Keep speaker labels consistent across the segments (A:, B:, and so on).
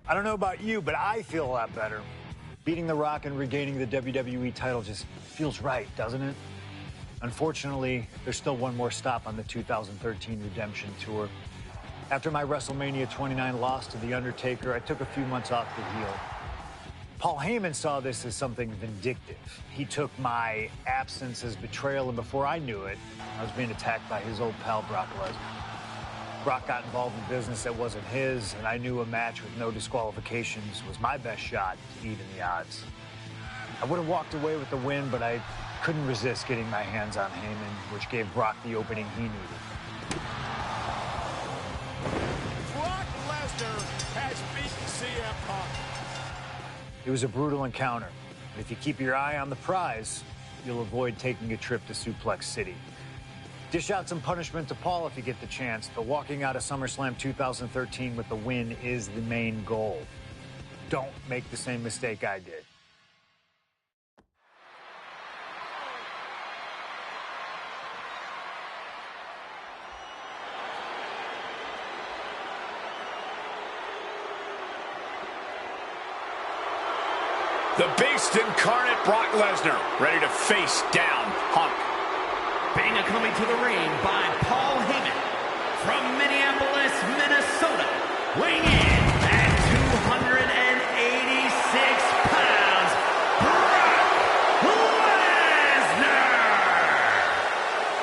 A: I don't know about you, but I feel a lot better. Beating The Rock and regaining the WWE title just feels right, doesn't it? Unfortunately, there's still one more stop on the 2013 Redemption Tour. After my WrestleMania 29 loss to The Undertaker, I took a few months off to heal. Paul Heyman saw this as something vindictive. He took my absence as betrayal, and before I knew it, I was being attacked by his old pal, Brock Lesnar. Brock got involved in business that wasn't his, and I knew a match with no disqualifications was my best shot to even the odds. I would have walked away with the win, but I couldn't resist getting my hands on Heyman, which gave Brock the opening he needed.
B: Brock Lesnar has beaten CM Punk.
A: It was a brutal encounter, but if you keep your eye on the prize, you'll avoid taking a trip to Suplex City. Dish out some punishment to Paul if you get the chance, but walking out of SummerSlam 2013 with the win is the main goal. Don't make the same mistake I did.
B: The Beast incarnate Brock Lesnar, ready to face down Punk.
C: Bana coming to the ring by Paul Heyman from Minneapolis, Minnesota, weighing in at 286 pounds, Brock Lesnar.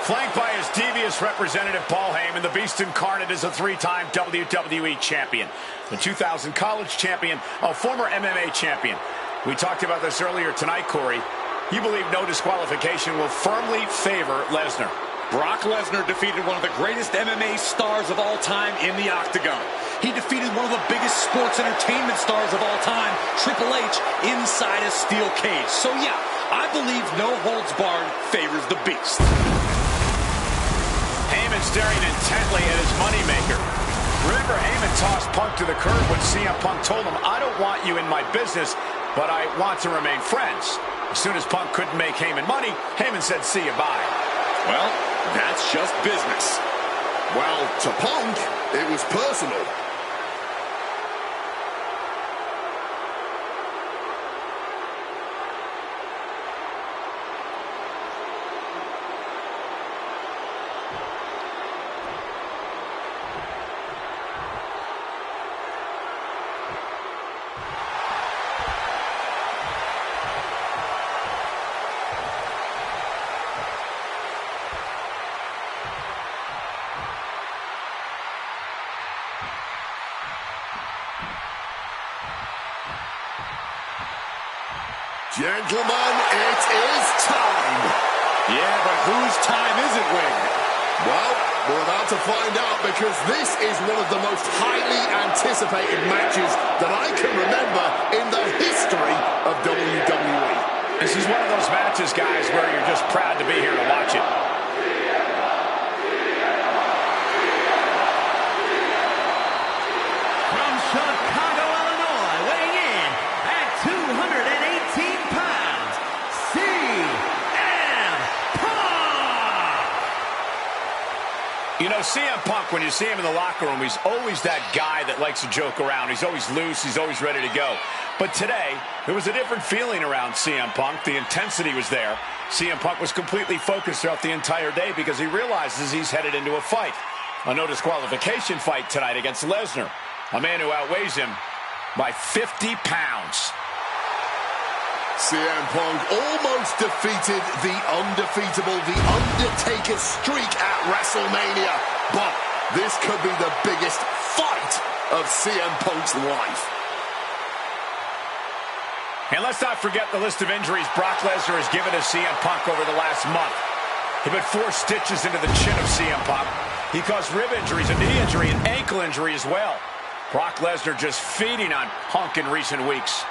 B: Flanked by his devious representative, Paul Heyman, the Beast Incarnate is a three-time WWE champion, the 2000 college champion, a former MMA champion. We talked about this earlier tonight, Corey. You believe no disqualification will firmly favor Lesnar.
D: Brock Lesnar defeated one of the greatest MMA stars of all time in the octagon. He defeated one of the biggest sports entertainment stars of all time, Triple H, inside a steel cage. So yeah, I believe no holds barred favors the Beast.
B: Heyman staring intently at his moneymaker. Remember, Heyman tossed Punk to the curb when CM Punk told him, "I don't want you in my business, but I want to remain friends." As soon as Punk couldn't make Heyman money, Heyman said, "See you, bye."
D: Well, that's just business.
E: Well, to Punk, it was personal. Gentlemen, it is time.
D: Yeah, but whose time is it, Wing?
E: Well, we're about to find out, because this is one of the most highly anticipated matches that I can remember in the history of WWE.
B: This is one of those matches, guys, where you're just proud to be here to watch it.
C: From Chicago, Illinois, weighing in at 218 pounds, CM Punk!
B: You know, CM Punk, when you see him in the locker room, he's always that guy that likes to joke around. He's always loose. He's always ready to go. But today, there was a different feeling around CM Punk. The intensity was there. CM Punk was completely focused throughout the entire day because he realizes he's headed into a fight. A no disqualification fight tonight against Lesnar, a man who outweighs him by 50 pounds.
E: CM Punk almost defeated the undefeatable, the Undertaker streak at WrestleMania. But this could be the biggest fight of CM Punk's life.
B: And let's not forget the list of injuries Brock Lesnar has given to CM Punk over the last month. He put 4 stitches into the chin of CM Punk. He caused rib injuries, a knee injury, an ankle injury as well. Brock Lesnar just feeding on Punk in recent weeks.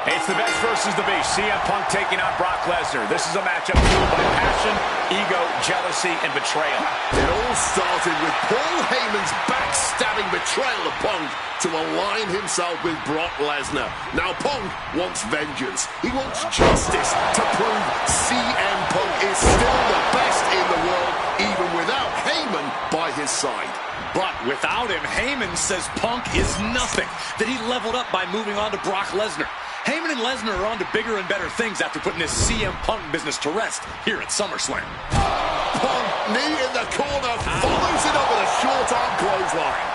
B: It's the best versus the beast. CM Punk taking on Brock Lesnar. This is a matchup fueled by passion, ego, jealousy, and betrayal.
E: It all started with Paul Heyman's backstabbing betrayal of Punk to align himself with Brock Lesnar. Now Punk wants vengeance. He wants justice to prove CM Punk is still the best in the world, even without Heyman by his side.
D: But without him, Heyman says Punk is nothing, that he leveled up by moving on to Brock Lesnar. Heyman and Lesnar are on to bigger and better things after putting this CM Punk business to rest here at SummerSlam.
E: Punk, knee in the corner, follows it up with a short-arm clothesline.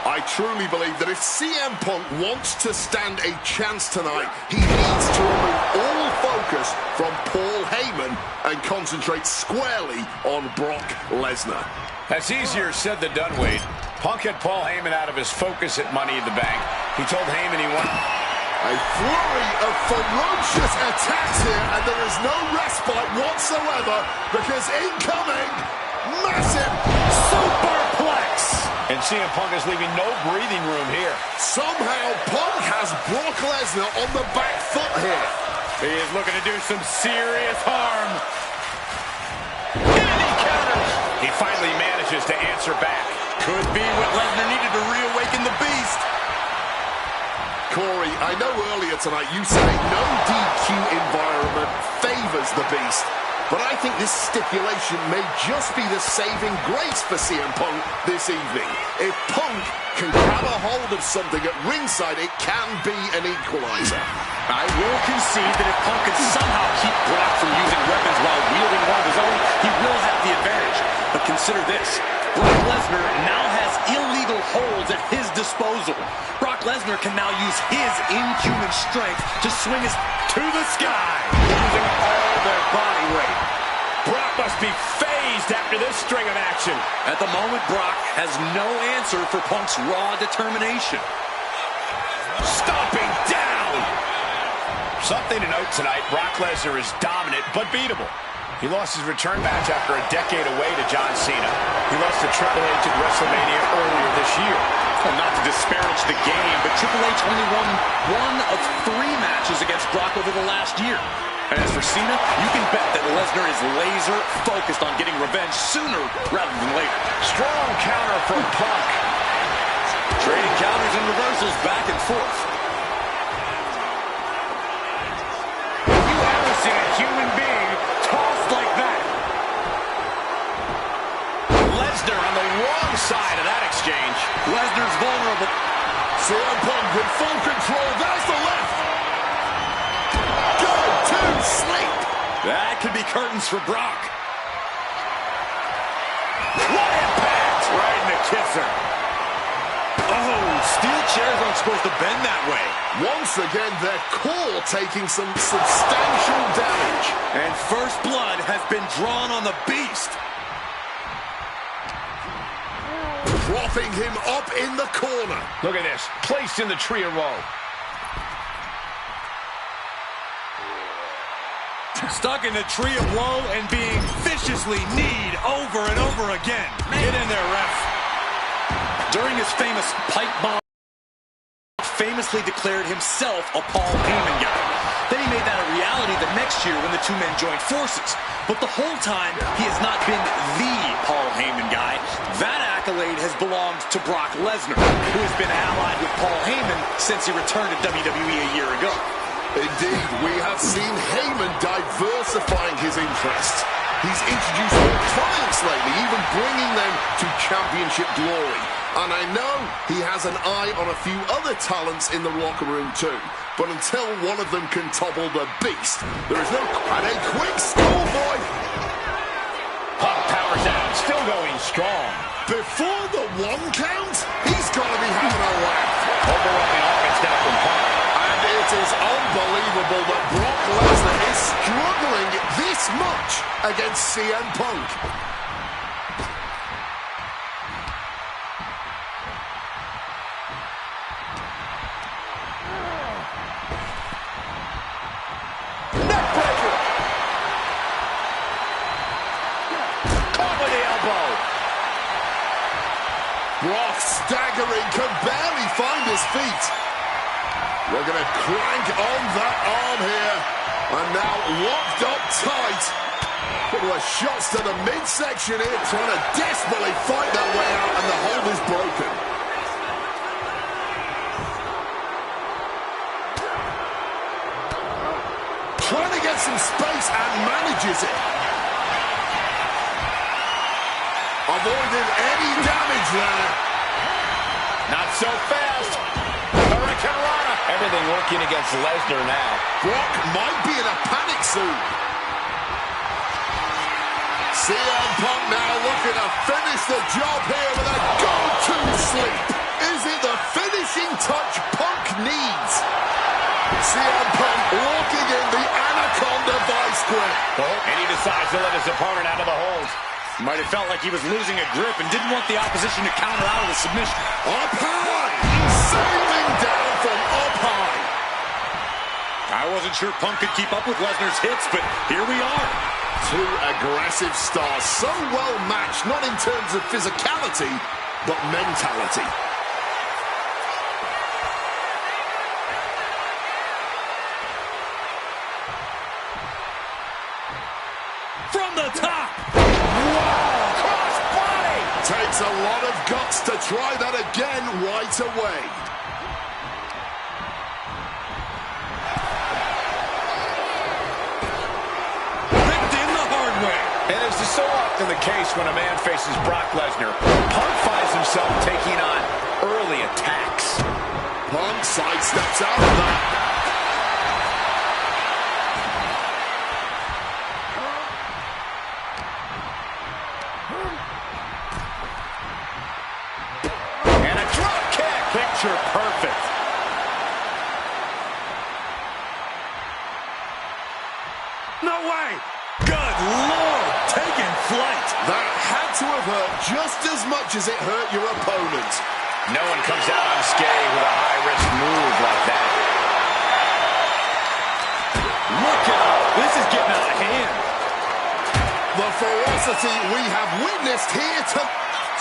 E: I truly believe that if CM Punk wants to stand a chance tonight, he needs to remove all focus from Paul Heyman and concentrate squarely on Brock Lesnar.
B: That's easier said than done, Wade. Punk had Paul Heyman out of his focus at Money in the Bank. He told Heyman he wanted...
E: A flurry of ferocious attacks here, and there is no respite whatsoever, because incoming, massive superplex.
B: And CM Punk is leaving no breathing room here.
E: Somehow, Punk has Brock Lesnar on the back foot here.
D: He is looking to do some serious harm.
B: And he counters. He finally manages to answer back.
D: Could be what Lesnar needed to reawaken the beast.
E: Corey, I know earlier tonight you said a no DQ environment favors the beast, but I think this stipulation may just be the saving grace for CM Punk this evening. If Punk can grab a hold of something at ringside, it can be an equalizer.
D: I will concede that if Punk can somehow keep Brock from using weapons while wielding one of his own, he will have the advantage. But consider this, Brock Lesnar now has illegal holds at his disposal. Brock Lesnar can now use his inhuman strength to swing us to the sky, using all their body weight.
B: Brock must be phased after this string of action.
D: At the moment, Brock has no answer for Punk's raw determination.
B: Stomping down. Something to note tonight, Brock Lesnar is dominant but beatable. He lost his return match after a decade away to John Cena. He lost to Triple H at WrestleMania earlier this year.
D: Well, not to disparage the game, but Triple H only won 1 of 3 matches against Brock over the last year. And as for Cena, you can bet that Lesnar is laser focused on getting revenge sooner rather than later.
B: Strong counter from Punk.
D: Trading counters and reversals back and forth.
B: Have you ever seen a human being tossed like that? Lesnar on the wrong side of that exchange.
D: Lesnar's vulnerable.
E: CM Punk with full control. There's the left. Go to sleep.
D: That could be curtains for Brock.
B: What impact!
D: Right in the kisser. Oh, steel chairs aren't supposed to bend that way.
E: Once again, their core taking some substantial damage.
D: And first blood has been drawn on the beast.
E: Propping him up in the corner.
B: Look at this, placed in the tree of woe.
D: Stuck in the tree of woe and being viciously kneed over and over again. Get in there, ref. During his famous pipe bomb, famously declared himself a Paul Heyman guy. Then he made that a reality the next year when the two men joined forces. But the whole time, he has not been the Paul Heyman guy. That accolade has belonged to Brock Lesnar, who has been allied with Paul Heyman since he returned to WWE a year ago.
E: Indeed, we have seen Heyman diversifying his interests. He's introduced more clients lately, even bringing them to championship glory. And I know he has an eye on a few other talents in the locker room too. But until one of them can topple the beast, there is no... And a quick schoolboy!
B: Punk powers out, still going strong.
E: Before the 1 count, he's got to be having a laugh.
B: Overwhelming offense now from Punk.
E: And it is unbelievable that Brock Lesnar is struggling this much against CM Punk.
B: Neckbreaker. Caught with the elbow.
E: Brock staggering, can barely find his feet. We're going to crank on that arm here. And now locked up tight. Couple of shots to the midsection here, trying to desperately fight their way out, and the hold is broken. Trying to get some space and manages it. Avoided any damage there.
B: Not so fast. Hurricanrana. Everything working against Lesnar now.
E: Brock might be in a panic soon. CM Punk now looking to finish the job here with a go-to sleep. Is it the finishing touch Punk needs? CM Punk locking in the Anaconda vice grip.
B: And he decides to let his opponent out of the hold.
D: Might have felt like he was losing a grip and didn't want the opposition to counter out of the submission.
E: Up high! Sailing down from up high.
D: I wasn't sure Punk could keep up with Lesnar's hits, but here we are.
E: Two aggressive stars, so well matched, not in terms of physicality, but mentality.
D: From the top.
B: Wow! Cross body!
E: Takes a lot of guts to try that again right away.
D: Ripped in the hard way.
B: And as is so often the case when a man faces Brock Lesnar, Punk finds himself taking on early attacks.
E: Punk sidesteps out of that.
B: And a drop kick.
D: picture perfect. No way! Good Lord, taking flight.
E: That had to have hurt just as much as it hurt your opponent.
B: No one comes out unscathed with a high-risk move like that.
D: Look out, this is getting out of hand.
E: The ferocity we have witnessed here to...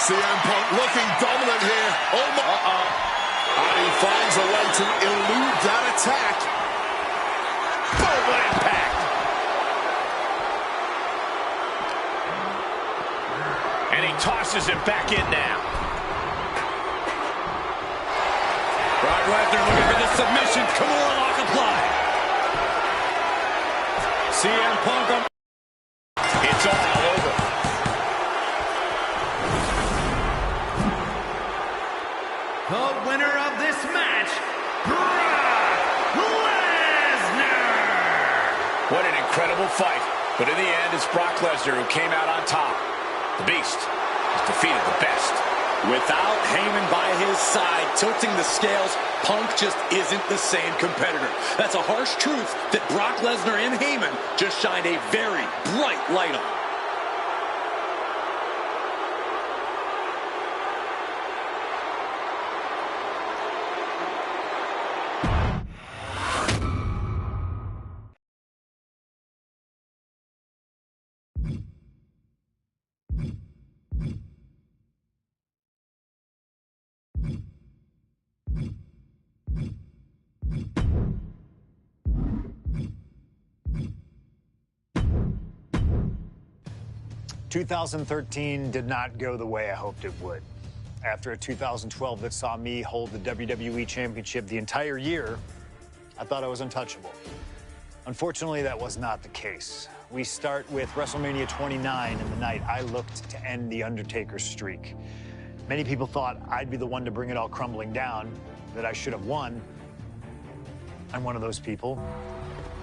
E: CM Punk looking dominant here. Oh my... And he finds a way to elude that attack.
B: Boom, what impact! And he tosses him back in now.
D: Brock Lesnar looking for the submission. Kimura lock applied. CM Punk on...
B: It's all over.
C: The winner of this match, Brock Lesnar!
B: What an incredible fight. But in the end, it's Brock Lesnar who came out on top. The Beast has defeated the best.
D: Without Heyman by his side, tilting the scales, Punk just isn't the same competitor. That's a harsh truth that Brock Lesnar and Heyman just shined a very bright light on.
A: ...2013 did not go the way I hoped it would. After a 2012 that saw me hold the WWE Championship the entire year, I thought I was untouchable. Unfortunately, that was not the case. We start with WrestleMania 29 and the night I looked to end The Undertaker's streak. Many people thought I'd be the one to bring it all crumbling down, that I should have won. I'm one of those people.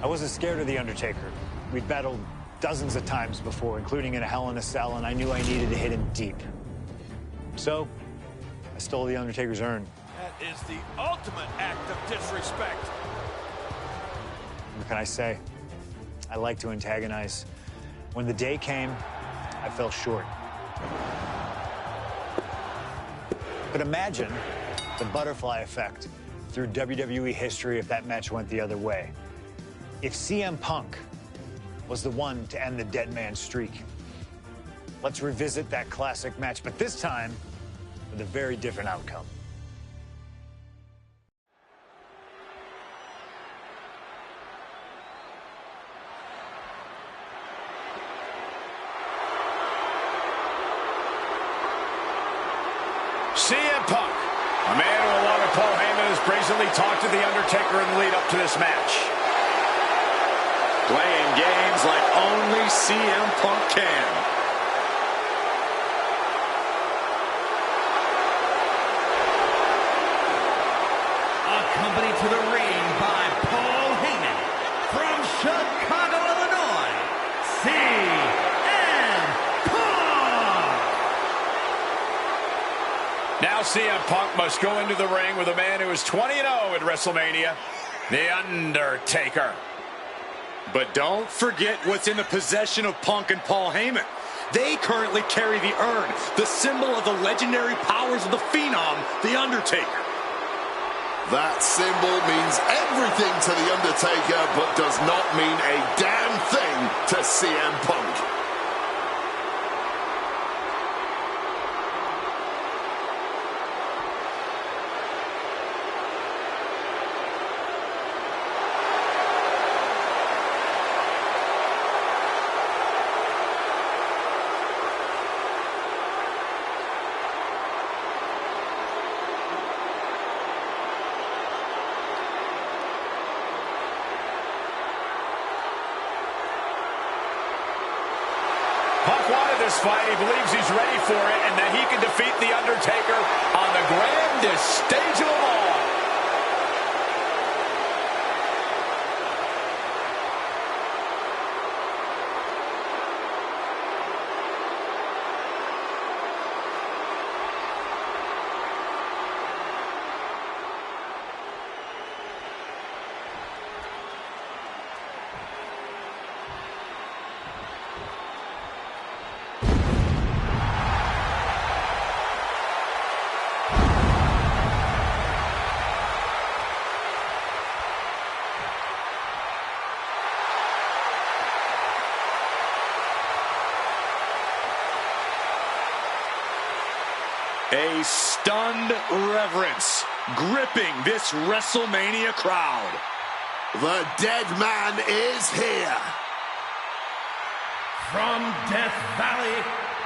A: I wasn't scared of The Undertaker. We'd battled dozens of times before, including in a Hell in a Cell, and I knew I needed to hit him deep. So, I stole The Undertaker's urn.
F: That is the ultimate act of disrespect.
A: What can I say? I like to antagonize. When the day came, I fell short. But imagine the butterfly effect through WWE history if that match went the other way. If CM Punk was the one to end the dead man streak. Let's revisit that classic match, but this time with a very different outcome.
B: CM Punk, a man who, along with Paul Heyman, has brazenly talked to The Undertaker in the lead up to this match.
D: Playing games like only CM Punk can.
C: Accompanied to the ring by Paul Heyman from Chicago, Illinois, CM Punk!
B: Now CM Punk must go into the ring with a man who is 20-0 at WrestleMania, The Undertaker.
D: But don't forget what's in the possession of Punk and Paul Heyman. They currently carry the urn, the symbol of the legendary powers of the Phenom, The Undertaker.
E: That symbol means everything to The Undertaker, but does not mean a damn thing to CM Punk.
B: Punk wanted this fight. He believes he's ready for it and that he can defeat The Undertaker on the grandest stage of them all.
D: A stunned reverence gripping this WrestleMania crowd.
E: The dead man is here.
C: From Death Valley,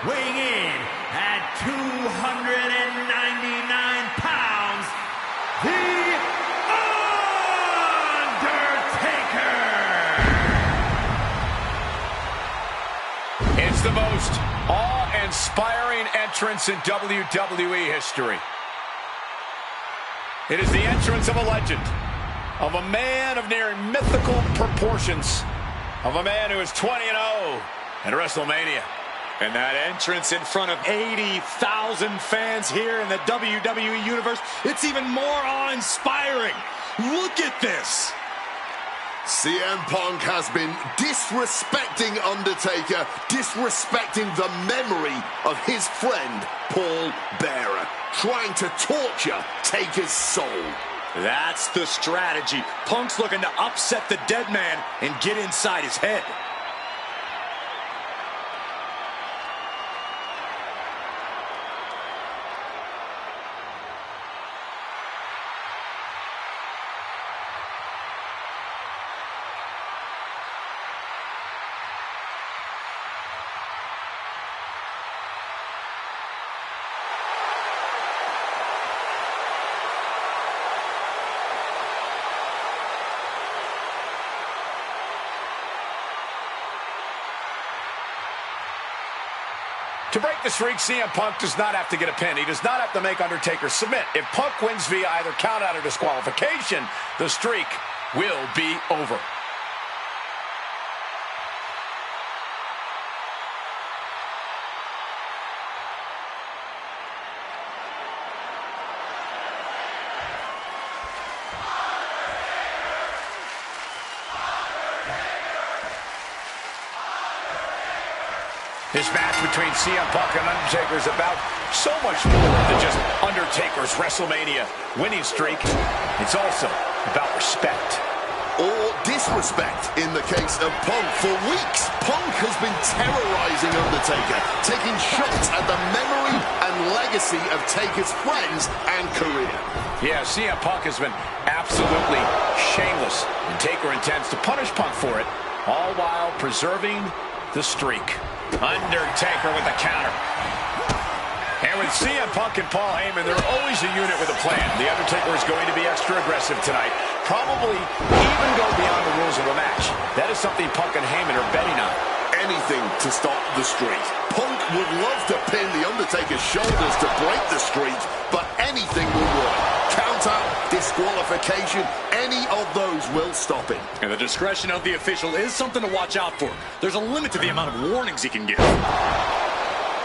C: weighing in at 299 pounds, The Undertaker!
B: It's the most awe-inspiring entrance in WWE history. It is the entrance of a legend, of a man of near mythical proportions, of a man who is 20-0 at WrestleMania.
D: And that entrance in front of 80,000 fans here in the WWE Universe, it's even more awe-inspiring. Look at this.
E: CM Punk has been disrespecting Undertaker, disrespecting the memory of his friend, Paul Bearer, trying to torture Taker's soul.
D: That's the strategy. Punk's looking to upset the dead man and get inside his head.
B: To break the streak, CM Punk does not have to get a pin. He does not have to make Undertaker submit. If Punk wins via either countout or disqualification, the streak will be over. This match between CM Punk and Undertaker is about so much more than just Undertaker's WrestleMania winning streak. It's also about respect.
E: Or disrespect in the case of Punk. For weeks, Punk has been terrorizing Undertaker, taking shots at the memory and legacy of Taker's friends and career.
B: Yeah, CM Punk has been absolutely shameless, and Taker intends to punish Punk for it, all while preserving the streak. Undertaker with the counter. And with CM Punk and Paul Heyman, they're always a unit with a plan. The Undertaker is going to be extra aggressive tonight. Probably even go beyond the rules of the match. That is something Punk and Heyman are betting on.
E: Anything to stop the streak. Punk would love to pin the Undertaker's shoulders to break the streak, but anything will work. Countout, disqualification, any of those will stop him.
D: And the discretion of the official is something to watch out for. There's a limit to the amount of warnings he can give.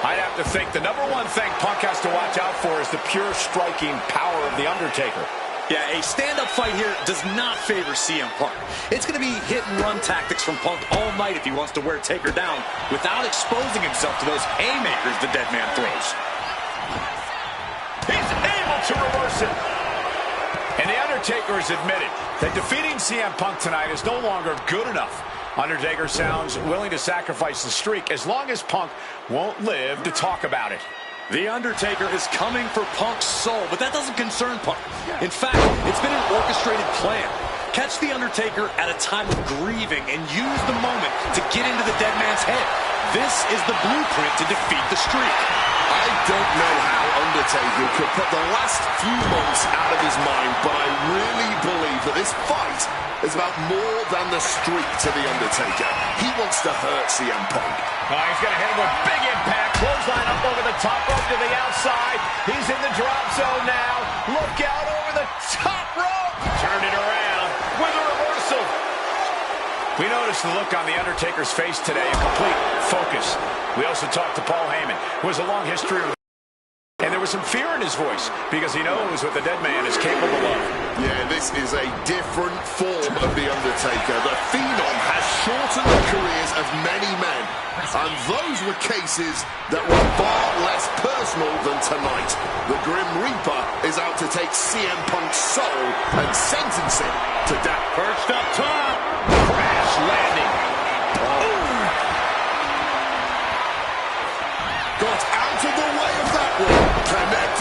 B: I'd have to think the number one thing Punk has to watch out for is the pure striking power of The Undertaker.
D: Yeah, a stand-up fight here does not favor CM Punk. It's going to be hit-and-run tactics from Punk all night if he wants to wear Taker down without exposing himself to those haymakers the dead man throws.
B: He's able to reverse it. And The Undertaker has admitted that defeating CM Punk tonight is no longer good enough. Undertaker sounds willing to sacrifice the streak as long as Punk won't live to talk about it.
D: The Undertaker is coming for Punk's soul, but that doesn't concern Punk. In fact, it's been an orchestrated plan. Catch The Undertaker at a time of grieving and use the moment to get into the dead man's head. This is the blueprint to defeat the streak.
E: I don't know how Undertaker could put the last few months out of his mind, but I really believe that this fight is about more than the streak to The Undertaker. He wants to hurt CM Punk.
B: He's going to hit him with big impact. Clothesline up over the top rope to the outside. He's in the drop zone now. Look out over the top rope. Turned it around with a reversal. We noticed the look on The Undertaker's face today, a complete focus. We also talked to Paul Heyman, who has a long history of, and there was some fear in his voice because he knows what the dead man is capable of.
E: Yeah, this is a different form of The Undertaker. The Phenom has shortened the careers of many men, and those were cases that were far less personal than tonight. The Grim Reaper is out to take CM Punk's soul and sentence him to death.
B: Perched up top. Crash landing.
E: Got out of the way of that one. Connect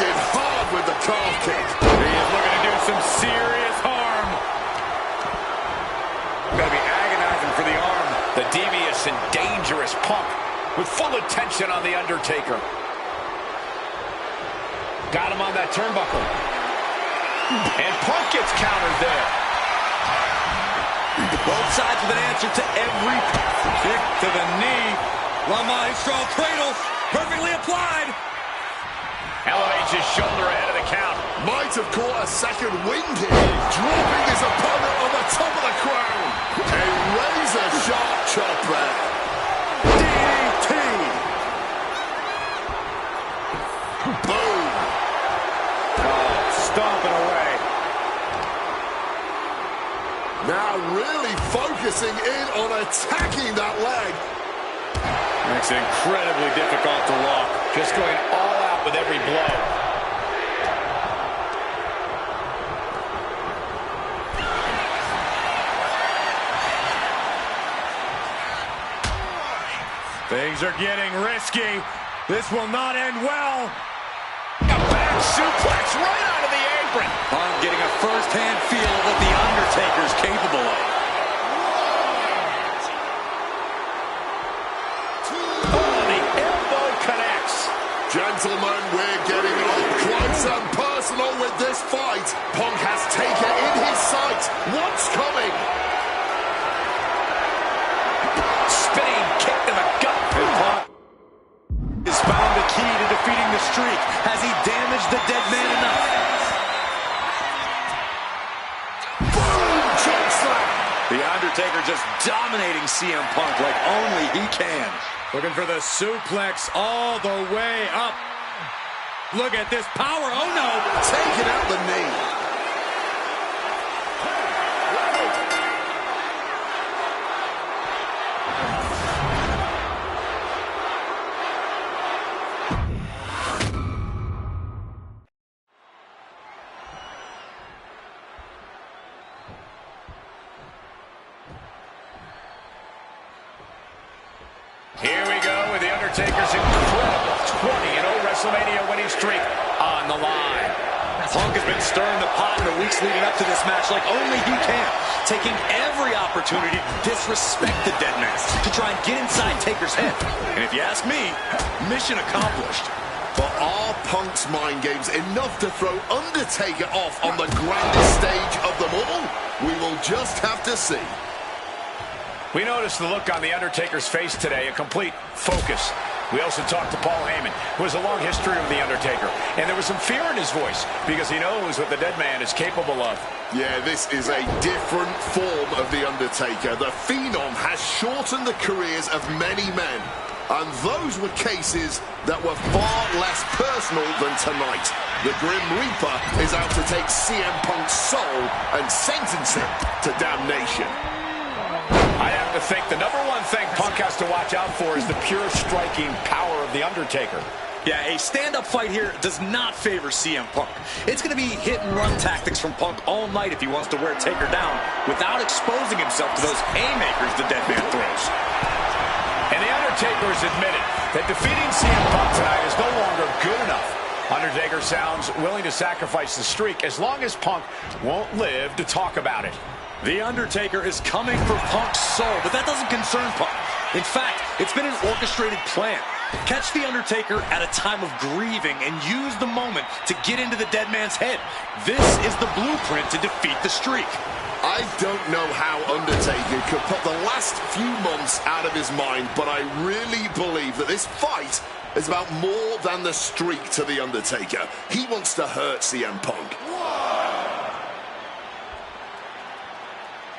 B: walks in on The Undertaker. Got him on that turnbuckle. And Punk gets countered there.
D: Both sides with an answer to every kick to the knee. La Maestro cradles, perfectly applied.
B: Elevates his shoulder ahead of the count.
E: Might have caught a second wind here, dropping his opponent on the top of the crown. A razor-sharp chop there. DDT. Boom.
B: Oh, stomping away.
E: Now really focusing in on attacking that leg.
D: Makes it incredibly difficult to walk.
B: Just going all out with every blow.
D: Things are getting risky. This will not end well.
B: A back suplex right out of the apron.
D: I'm getting a first-hand feel of what The Undertaker's capable of.
E: Gentlemen, we're getting up close and personal with this fight. Punk has taken in his sight what's coming.
B: Spinning kick to the gut.
D: And Punk has found the key to defeating the streak. Has he damaged the dead man enough?
E: Boom! Chokeslam!
D: The Undertaker just dominating CM Punk like only he can. Looking for the suplex all the way up. Look at this power. Oh, no.
E: Taking out the knee.
B: Here we go with The Undertaker's incredible 20-0 WrestleMania winning streak on the line.
D: Punk has been stirring the pot in the weeks leading up to this match like only he can, taking every opportunity to disrespect the dead man, to try and get inside Taker's head. And if you ask me, mission accomplished.
E: But are Punk's mind games enough to throw Undertaker off on the grandest stage of them all? We will just have to see.
B: We noticed the look on The Undertaker's face today, a complete focus. We also talked to Paul Heyman, who has a long history with The Undertaker. And there was some fear in his voice because he knows what the dead man is capable of.
E: Yeah, this is a different form of The Undertaker. The Phenom has shortened the careers of many men. And those were cases that were far less personal than tonight. The Grim Reaper is out to take CM Punk's soul and sentence him to damnation.
B: I have to think the number one thing Punk has to watch out for is the pure striking power of The Undertaker.
D: Yeah, a stand-up fight here does not favor CM Punk. It's going to be hit-and-run tactics from Punk all night if he wants to wear Taker down without exposing himself to those haymakers the dead man throws.
B: And The Undertaker has admitted that defeating CM Punk tonight is no longer good enough. Undertaker sounds willing to sacrifice the streak as long as Punk won't live to talk about it.
D: The Undertaker is coming for Punk's soul, but that doesn't concern Punk. In fact, it's been an orchestrated plan. Catch The Undertaker at a time of grieving and use the moment to get into the dead man's head. This is the blueprint to defeat the streak.
E: I don't know how Undertaker could put the last few months out of his mind, but I really believe that this fight is about more than the streak to The Undertaker. He wants to hurt CM Punk.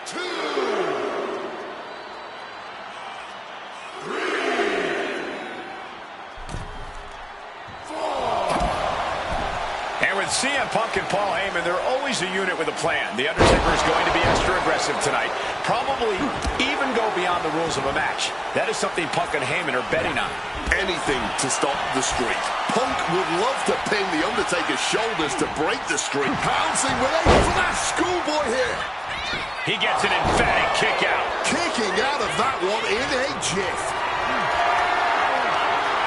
E: 2, 3,
B: And with CM Punk and Paul Heyman, they're always a unit with a plan. The Undertaker is going to be extra aggressive tonight, probably even go beyond the rules of a match. That is something Punk and Heyman are betting on.
E: anything to stop the streak. Punk would love to pin The Undertaker's shoulders to break the streak. Pouncing with aim for that schoolboy here.
B: He gets an emphatic kick out.
E: Kicking out of that one in a jiff.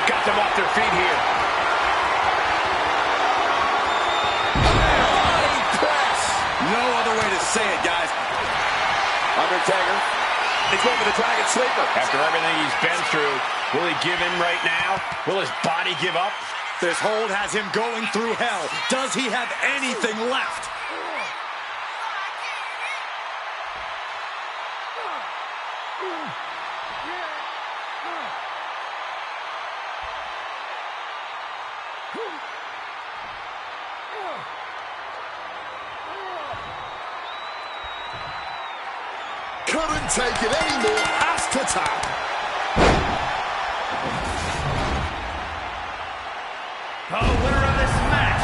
B: Got them off their feet here.
E: Body press.
D: No other way to say it, guys.
B: Undertaker is going for the Dragon Sleeper. After everything he's been through, Will he give in right now? Will his body give up?
D: This hold has him going through hell. Does he have anything left?
E: Couldn't take it anymore, has to tap.
C: The winner of this match,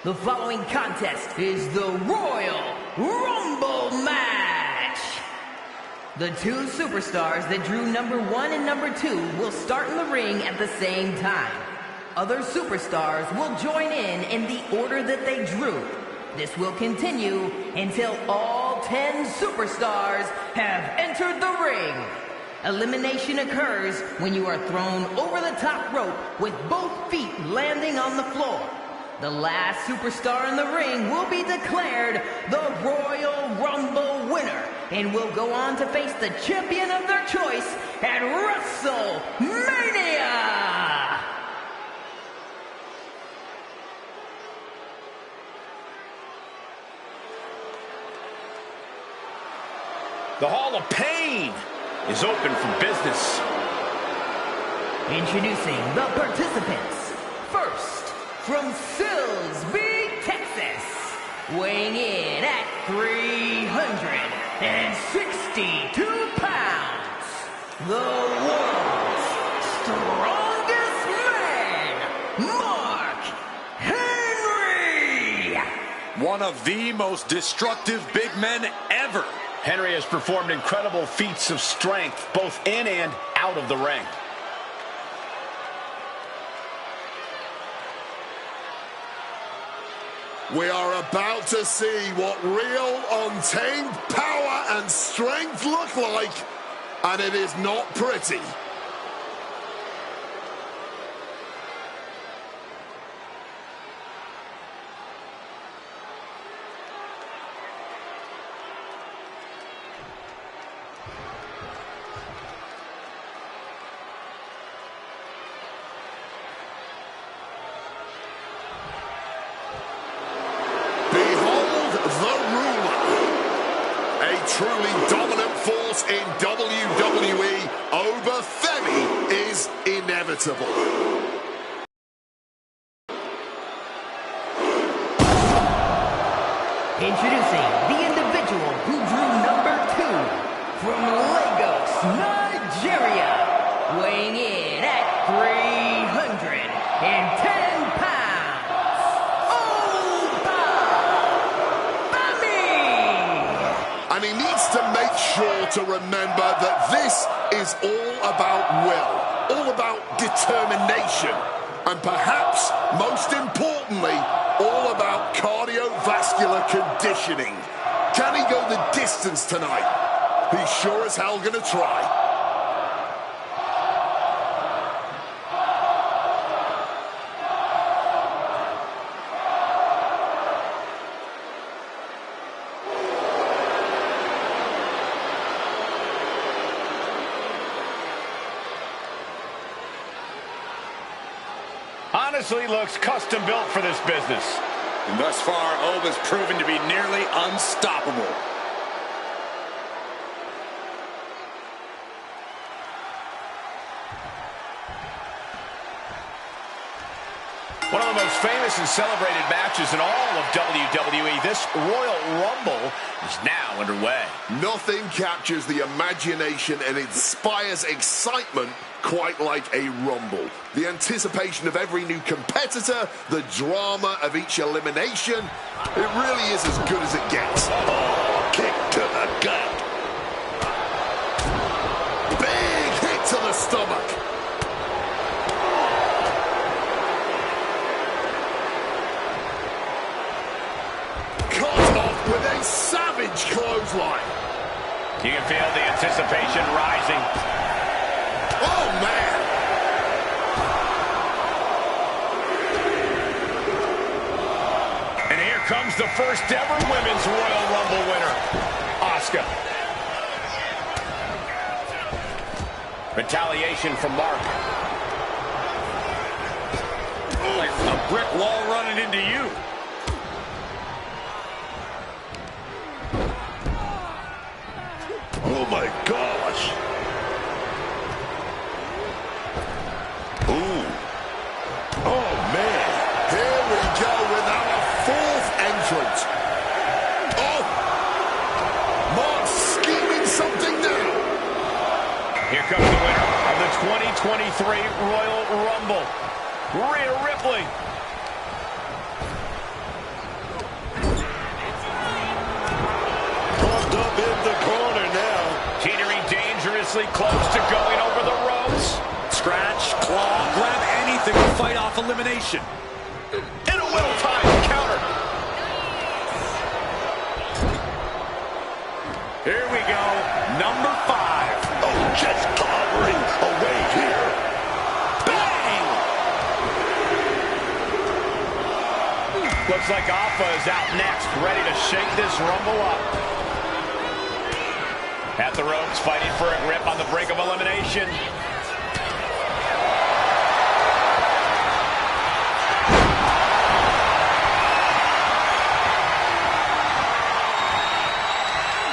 C: The The following contest is the Royal Rumble match. The two superstars that drew number 1 and number 2 will start in the ring at the same time. Other superstars will join in the order that they drew. This will continue until all 10 superstars have entered the ring. Elimination occurs when you are thrown over the top rope with both feet landing on the floor. The last superstar in the ring will be declared the Royal Rumble winner and will go on to face the champion of their choice at WrestleMania!
B: The Hall of Pain is open for business.
C: Introducing the participants. First, from Silsbee, Texas, weighing in at 362 pounds, the world's strongest man, Mark Henry.
D: One of the most destructive big men ever.
B: Henry has performed incredible feats of strength, both in and out of the ring.
E: We are about to see what real untamed power and strength look like, and it is not pretty. Truly dominant force in WWE, over Femi is inevitable.
C: Introducing the individual who drew number 2 from Lagos, Nigeria, weighing in at 310 pounds.
E: And he needs to make sure to remember that this is all about will, all about determination, and perhaps, most importantly, all about cardiovascular conditioning. Can he go the distance tonight? He's sure as hell gonna try.
B: honestly looks custom built for this business.
D: And thus far, Obe has proven to be nearly unstoppable.
B: One of the most famous and celebrated matches in all of WWE, this Royal Rumble is now underway.
E: Nothing captures the imagination and inspires excitement quite like a Rumble. The anticipation of every new competitor, the drama of each elimination, it really is as good as it gets. Oh, kick to the gut. Big hit to the stomach. With a savage clothesline.
B: You can feel the anticipation rising.
E: Oh, man.
B: And here comes the first ever Women's Royal Rumble winner, Asuka. Retaliation from Mark.
D: Like a brick wall running into you.
E: Oh, my gosh. Ooh. Oh, man. Here we go with our fourth entrant. Oh. Mark scheming something now.
B: Here comes the winner of the 2023 Royal Rumble, Rhea Ripley.
E: Pumped up in the corner now.
B: Teetering dangerously close to going over the ropes.
D: Scratch, claw, grab anything to fight off elimination.
B: And a well-timed counter. Here we go, number 5.
E: Oh, just clobbering away here.
B: Bang! Looks like Alpha is out next, ready to shake this Rumble up. At the ropes, fighting for a grip on the brink of elimination.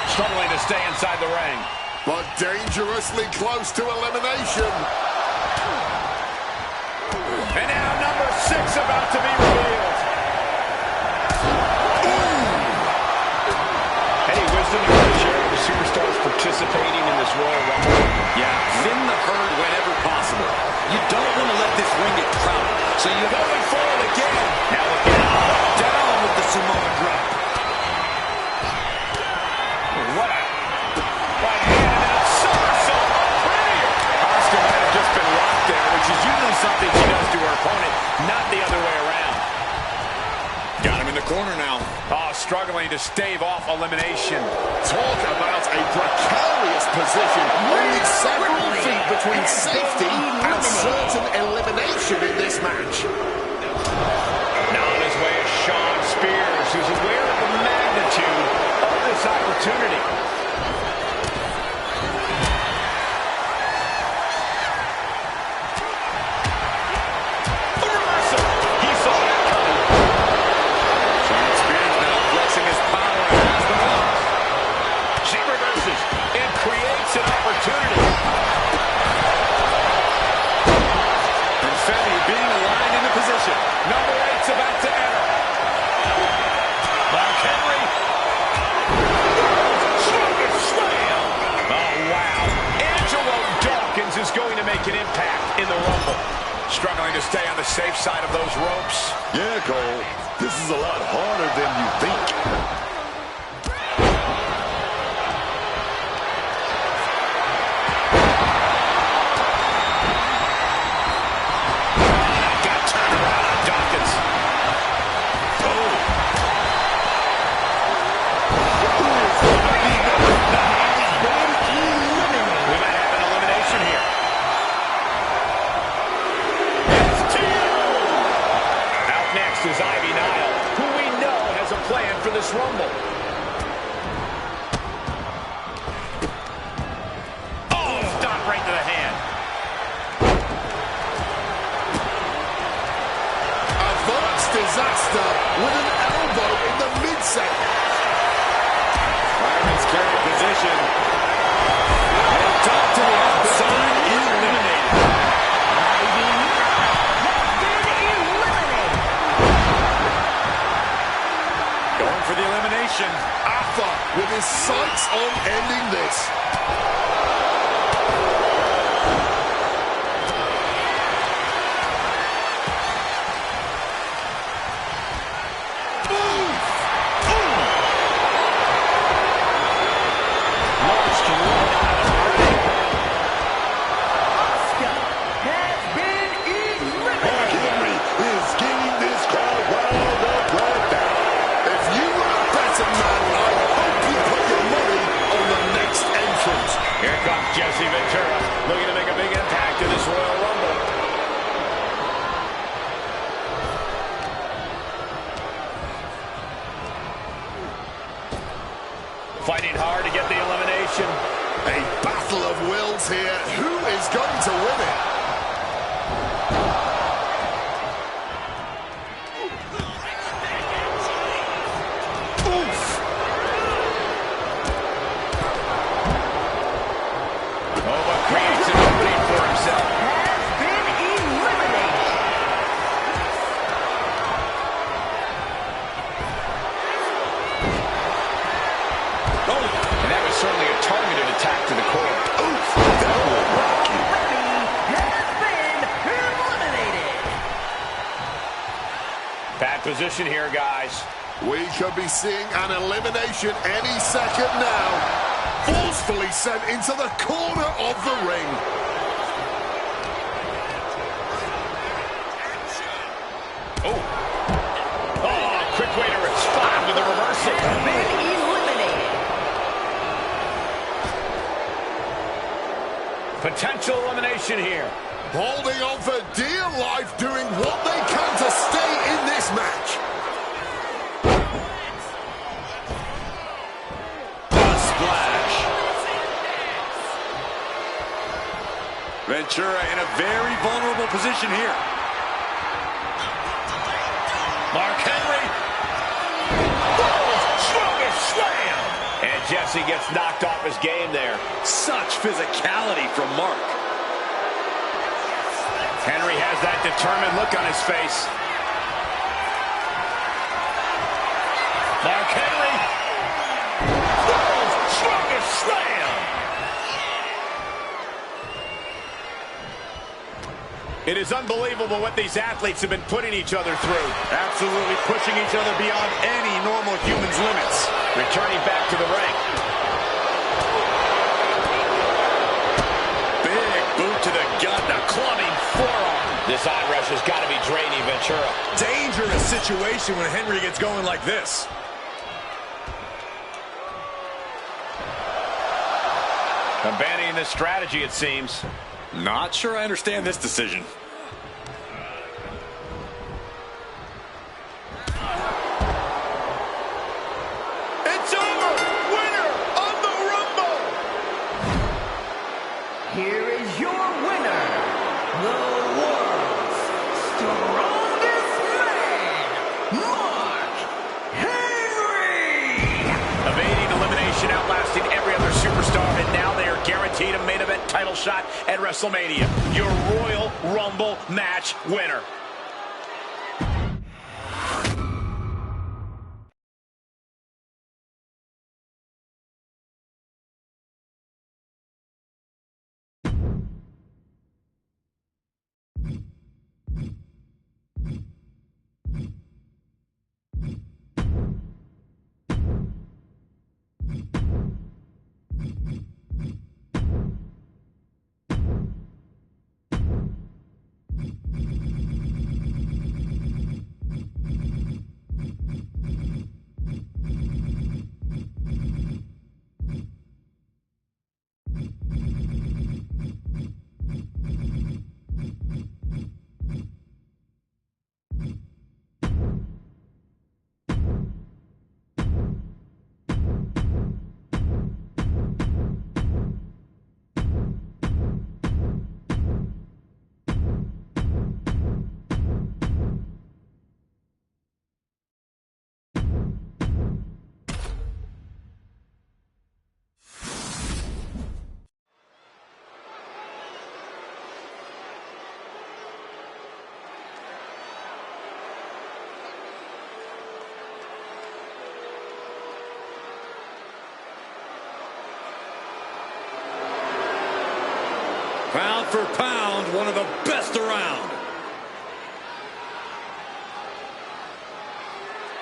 B: Struggling to stay inside the ring.
E: But dangerously close to elimination.
B: And now number 6 about to be revealed. Any wisdom you want to share with the superstars participating in this Royal Rumble?
D: Yeah, thin the herd whenever possible. You don't want to let this ring get crowded. So you're going forward again.
B: Now look at
D: down with the Samoan drop.
B: What a right hand and a somersault. Pretty. Asuka might have just been rocked there, which is usually something she does to her opponent, not the other way around.
D: Got him in the corner now.
B: Oh, struggling to stave off elimination.
E: Talk about a precarious position. Only several feet between safety and certain elimination in this match.
B: Now on his way is Shawn Spears, who's aware of the magnitude of this opportunity. A reversal. He saw that coming.
D: Shawn Spears now flexing his power as the rock.
B: She reverses and creates an opportunity.
D: And Femi being aligned into position.
B: Number 8's about to enter. Mark Henry. Slam. Oh, wow. Angelo Dawkins is going to make an impact in the Rumble. Struggling to stay on the safe side of those ropes.
E: Yeah, Cole. This is a lot harder than you think.
B: Got turned around on Dawkins. We might have an elimination here. It's two. Out next is Ivy Nile, who we know has a plan for this Rumble.
E: ending this.
B: Looking to make a big impact in this Royal Rumble. Fighting hard to get the elimination.
E: A battle of wills here. Who is going to win it?
B: Position here, guys.
E: We could be seeing an elimination any second now. Forcefully sent into the corner of the ring.
B: Oh, quick way to respond with a reversal. Potential elimination here.
E: Holding on for dear life, doing what they can to stay in this match.
D: A splash. Ventura in a very vulnerable position here.
B: Mark Henry. World's strongest slam. And Jesse gets knocked off his game there.
D: Such physicality from Mark.
B: Henry has that determined look on his face. Mark Henry. World's strongest slam. It is unbelievable what these athletes have been putting each other through.
D: Absolutely pushing each other beyond any normal human's limits.
B: Returning back to the ring.
D: Big boot to the gut, a clubbing forearm.
B: This arm rush has got to be draining Ventura.
D: Dangerous situation when Henry gets going like this.
B: Abandoning this strategy, it seems.
D: Not sure I understand this decision.
E: It's over! Winner of the Rumble!
C: Here is your winner, the world's strongest man, Mark Henry!
B: Evading elimination, outlasting every other superstar, and now they are guaranteed a main event title shot at WrestleMania. Your Royal Rumble match winner.
D: Pound for pound, one of the best around.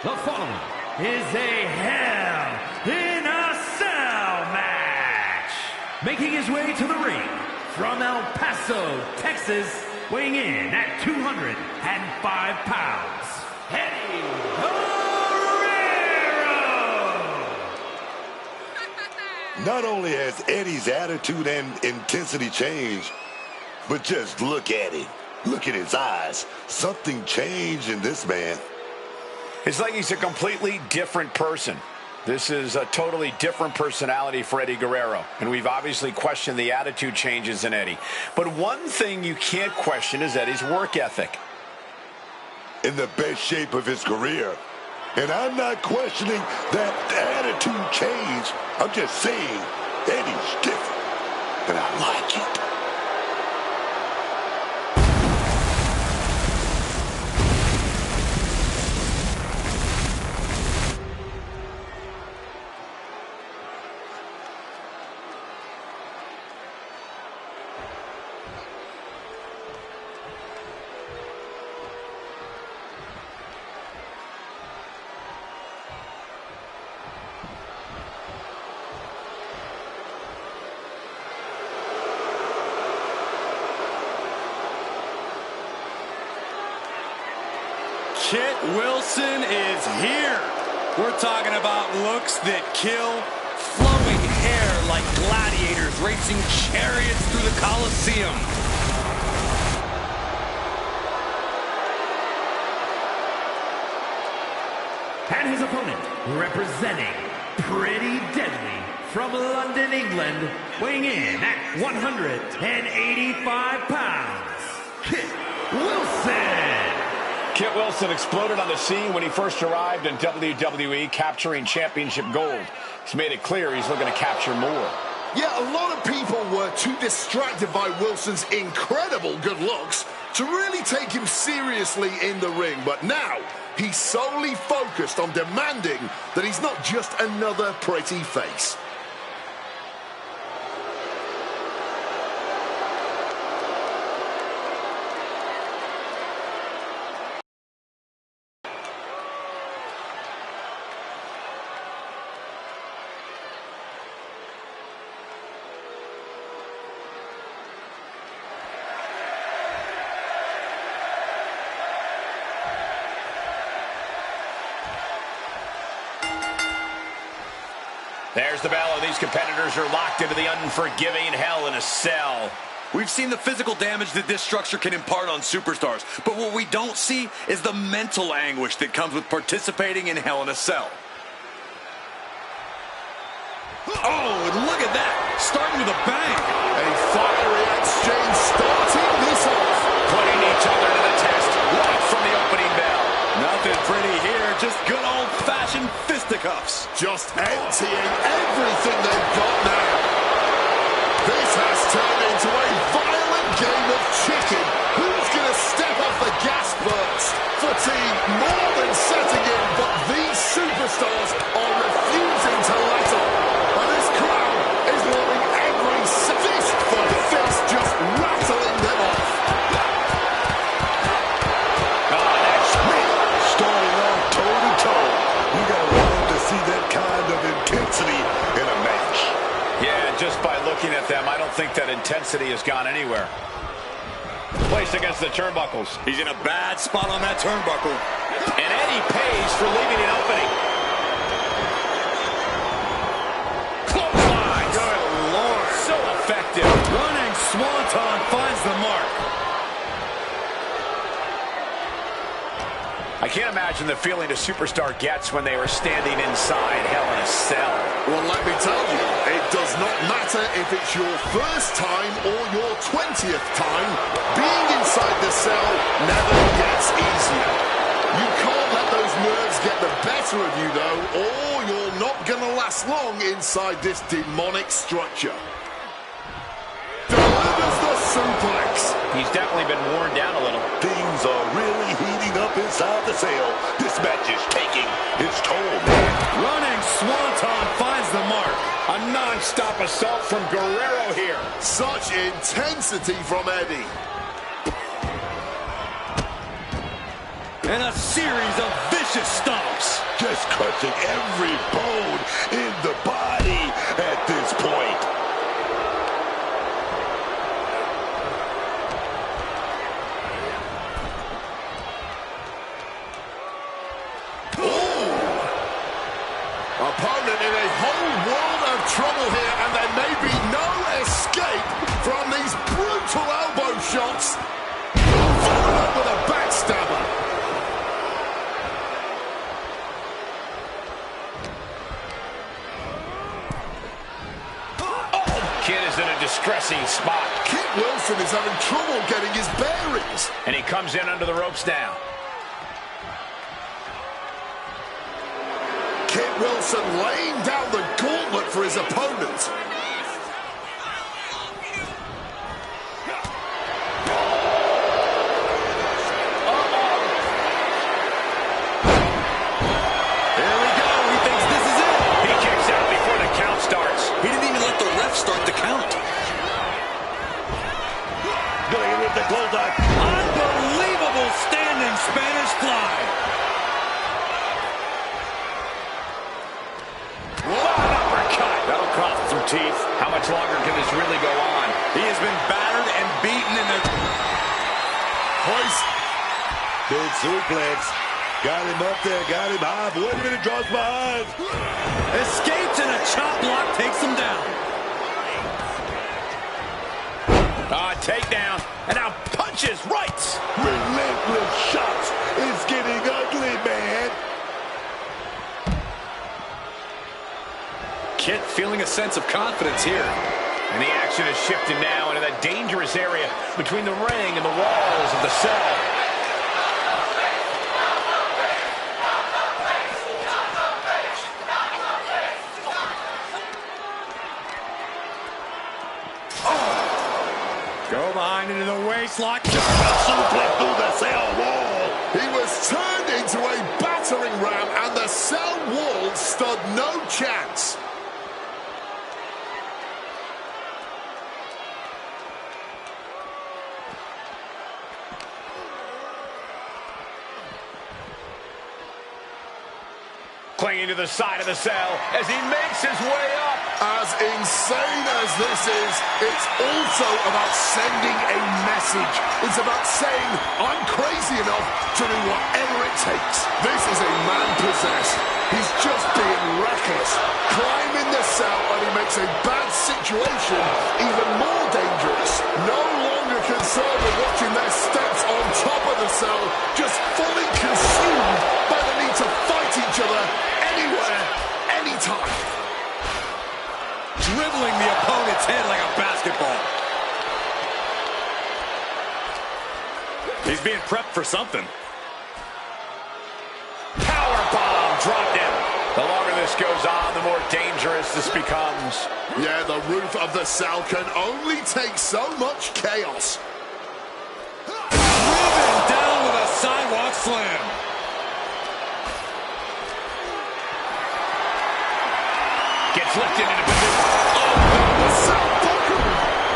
G: The following is a Hell in a Cell match. Making his way to the ring from El Paso, Texas, weighing in at 205 pounds, Eddie Guerrero.
H: Not only has Eddie's attitude and intensity changed, but just look at him. Look at his eyes. Something changed in this man.
B: It's like he's a completely different person. This is a totally different personality for Eddie Guerrero. And we've obviously questioned the attitude changes in Eddie. But one thing you can't question is Eddie's work ethic.
H: In the best shape of his career. And I'm not questioning that attitude change. I'm just saying Eddie's different. And I like it.
D: Kit Wilson is here. We're talking about looks that kill, flowing hair like gladiators racing chariots through the Coliseum.
G: And his opponent, representing Pretty Deadly from London, England, weighing in at 185 pounds, Kit Wilson.
B: Kit Wilson exploded on the scene when he first arrived in WWE, capturing championship gold. He's made it clear he's looking to capture more.
E: Yeah, a lot of people were too distracted by Wilson's incredible good looks to really take him seriously in the ring. But now, he's solely focused on demanding that he's not just another pretty face.
B: There's the bell, and these competitors are locked into the unforgiving Hell in a Cell.
D: We've seen the physical damage that this structure can impart on superstars, but what we don't see is the mental anguish that comes with participating in Hell in a Cell. Oh, and look at that, starting with a bang.
E: A fiery exchange starting this off.
B: Putting each other to the test right from the opening bell.
D: Nothing pretty here, just good old-fashioned fisticuffs.
E: Just emptying everything they've got now. This has turned into a violent game of chicken. Who's going to step off the gas burst? Fatigue more than setting in, but these superstars are refusing to let up. And this crowd is loving every fist for fist, just rattling them off.
H: Starting off toe-to-toe. You gotta love to see that kind of intensity in a match.
B: Yeah, just by looking at them, I don't think that intensity has gone anywhere. Placed against the turnbuckles.
D: He's in a bad spot on that turnbuckle.
B: And Eddie pays for leaving an opening. Clothesline.
D: Good Lord.
B: So effective.
D: Running Swanton finds the mark.
B: I can't imagine the feeling a superstar gets when they were standing inside Hell in a Cell.
E: Well, let me tell you, it does not matter if it's your first time or your 20th time. Being inside the cell never gets easier. You can't let those nerves get the better of you, though, or you're not going to last long inside this demonic structure. Delivers the suplex.
B: He's definitely been worn down a little.
H: Things are really heating up inside the cell. This match is taking its toll, man.
D: Running Swanton finds the mark.
B: A non-stop assault from Guerrero here.
E: Such intensity from Eddie.
D: And a series of vicious stomps.
H: Just crushing every bone in the body at this point.
E: Opponent in a whole world of trouble here, and there may be no escape from these brutal elbow shots. Followed up with a backstabber.
B: Kid is in a distressing spot.
E: Kit Wilson is having trouble getting his bearings.
B: And he comes in under the ropes now.
E: Kit Wilson laying down the gauntlet for his opponent.
D: There we go. He thinks this is it.
B: He kicks out before the count starts.
D: He didn't even let the ref start the count.
H: Going in with the clothesline.
D: Unbelievable standing Spanish fly.
B: That'll cost some teeth. How much longer can this really go on?
D: He has been battered and beaten in the...
E: Hoist.
H: Big suplex. Got him up there, got him high. Wait a minute, draws behind.
D: Escapes and a chop block takes him down.
B: Takedown. And now punches right.
H: Relentless shots. It's getting ugly, man.
D: Kit feeling a sense of confidence here.
B: And the action is shifting now into that dangerous area between the ring and the walls of the cell.
D: Go behind into the waistlock.
H: Suplex through the cell wall.
E: He was turned into a battering ram, and the cell wall stood no chance.
B: Clinging to the side of the cell as he makes his way up.
E: As insane as this is, it's also about sending a message. It's about saying, I'm crazy enough to do whatever it takes. This is a man possessed. He's just being reckless. Climbing the cell, and he makes a bad situation even more dangerous. No longer concerned with watching their steps on top of the cell, just fully consumed by the need to fight each other anywhere, anytime.
D: Dribbling the opponent's head like a basketball. He's being prepped for something.
B: Powerbomb dropped him. The longer this goes on, the more dangerous this becomes.
E: Yeah, the roof of the cell can only take so much chaos.
D: Driven down with a sidewalk slam.
B: Gets lifted into position.
E: The cell buckled.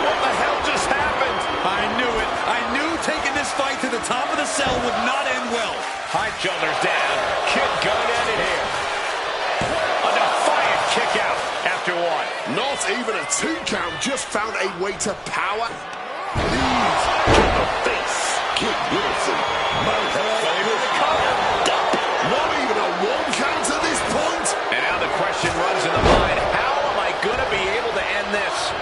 B: What the hell just happened?
D: I knew it. I knew taking this fight to the top of the cell would not end well.
B: High shoulders down. Kid going at it here. A defiant kick out after one.
E: Not even a 2 count, just found a way to power.
H: Knees to the face. Kit Wilson might have this covered.
E: Not even a 1 count at this point.
B: And now the question runs in the mind, how am I going to be able to end this?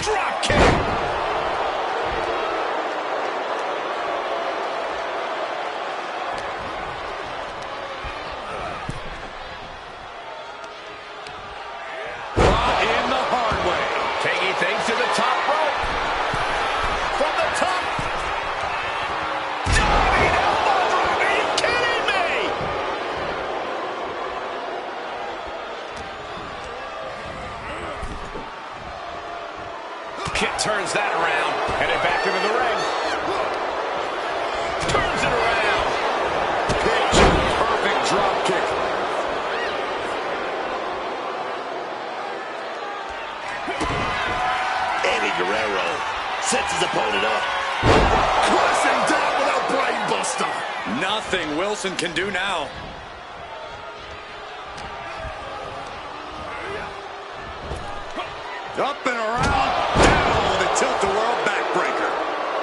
B: Drop kick.
D: Brought in the hard way.
B: Taking things to the top rope. From the top. Diving elbow drop. Are you kidding me? Kit turns that around. Headed back into the ring.
D: Nothing Wilson can do now. Up and around, down with a tilt-a-whirl backbreaker.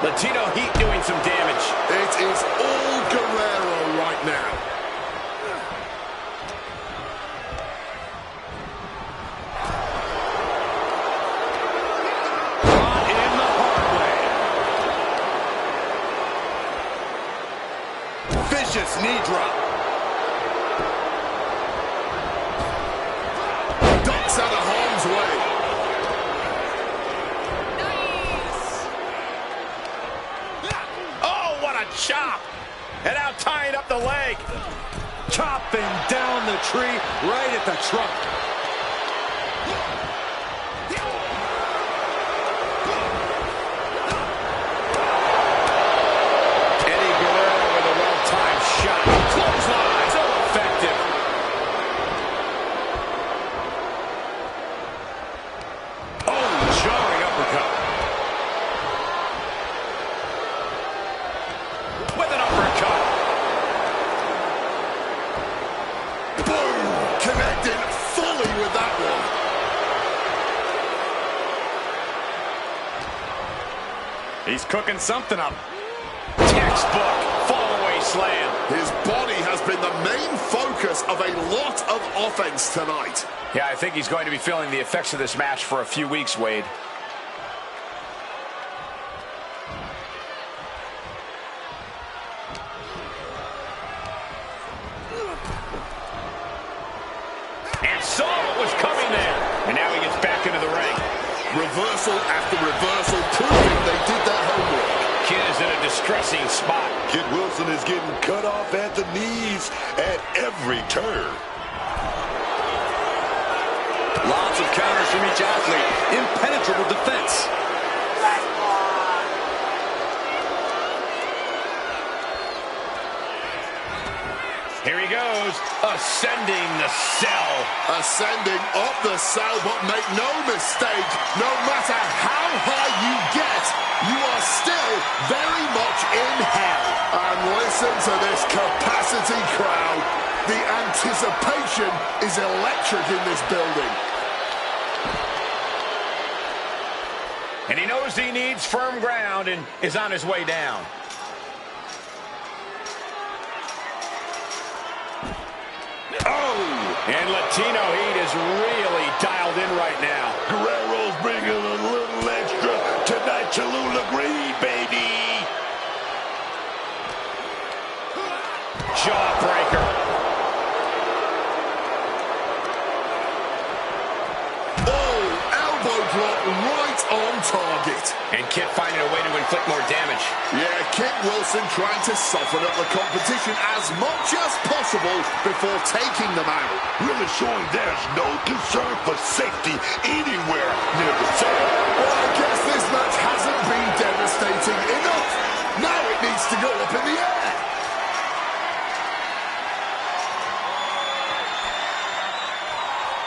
B: Latino Heat doing some damage.
E: It is all Guerrero right now.
D: Brought in the hard way. Vicious knee drop.
E: Ducks out of harm's way.
B: Chop, and now tying up the leg.
D: Chopping down the tree right at the trunk.
B: Eddie Guerrero with a well-timed shot. Clothesline, so effective. Oh, jarring uppercut. With an uppercut.
E: Boom! Connected fully with that one.
D: He's cooking something up.
B: Textbook fall-away slam.
E: His body has been the main focus of a lot of offense tonight.
B: Yeah, I think he's going to be feeling the effects of this match for a few weeks, Wade. And saw what was coming there. And now he gets back into the ring.
E: Reversal after reversal, proving they did their homework.
B: Kid is in a distressing spot.
H: Kid Wilson is getting cut off at the knees at every turn.
D: Lots of counters from each athlete. Impenetrable defense.
B: Here he goes, ascending the cell.
E: Ascending up the cell, but make no mistake, no matter how high you get, you are still very much in hell. And listen to this capacity crowd. The anticipation is electric in this building.
B: And he knows he needs firm ground and is on his way down. Oh! And Latino Heat is really dialed in right now.
H: Guerrero's bringing a little extra tonight, Cholula Green, baby.
B: Jawbreaker.
E: Oh, elbow drop right on target.
B: And Kit finding a way to inflict more damage.
E: Yeah, Kit Wilson trying to soften up the competition as much as possible before taking them out.
H: Really showing there's no concern for safety anywhere near the cell.
E: Well, I guess this match hasn't been devastating enough. Now it needs to go up in the air.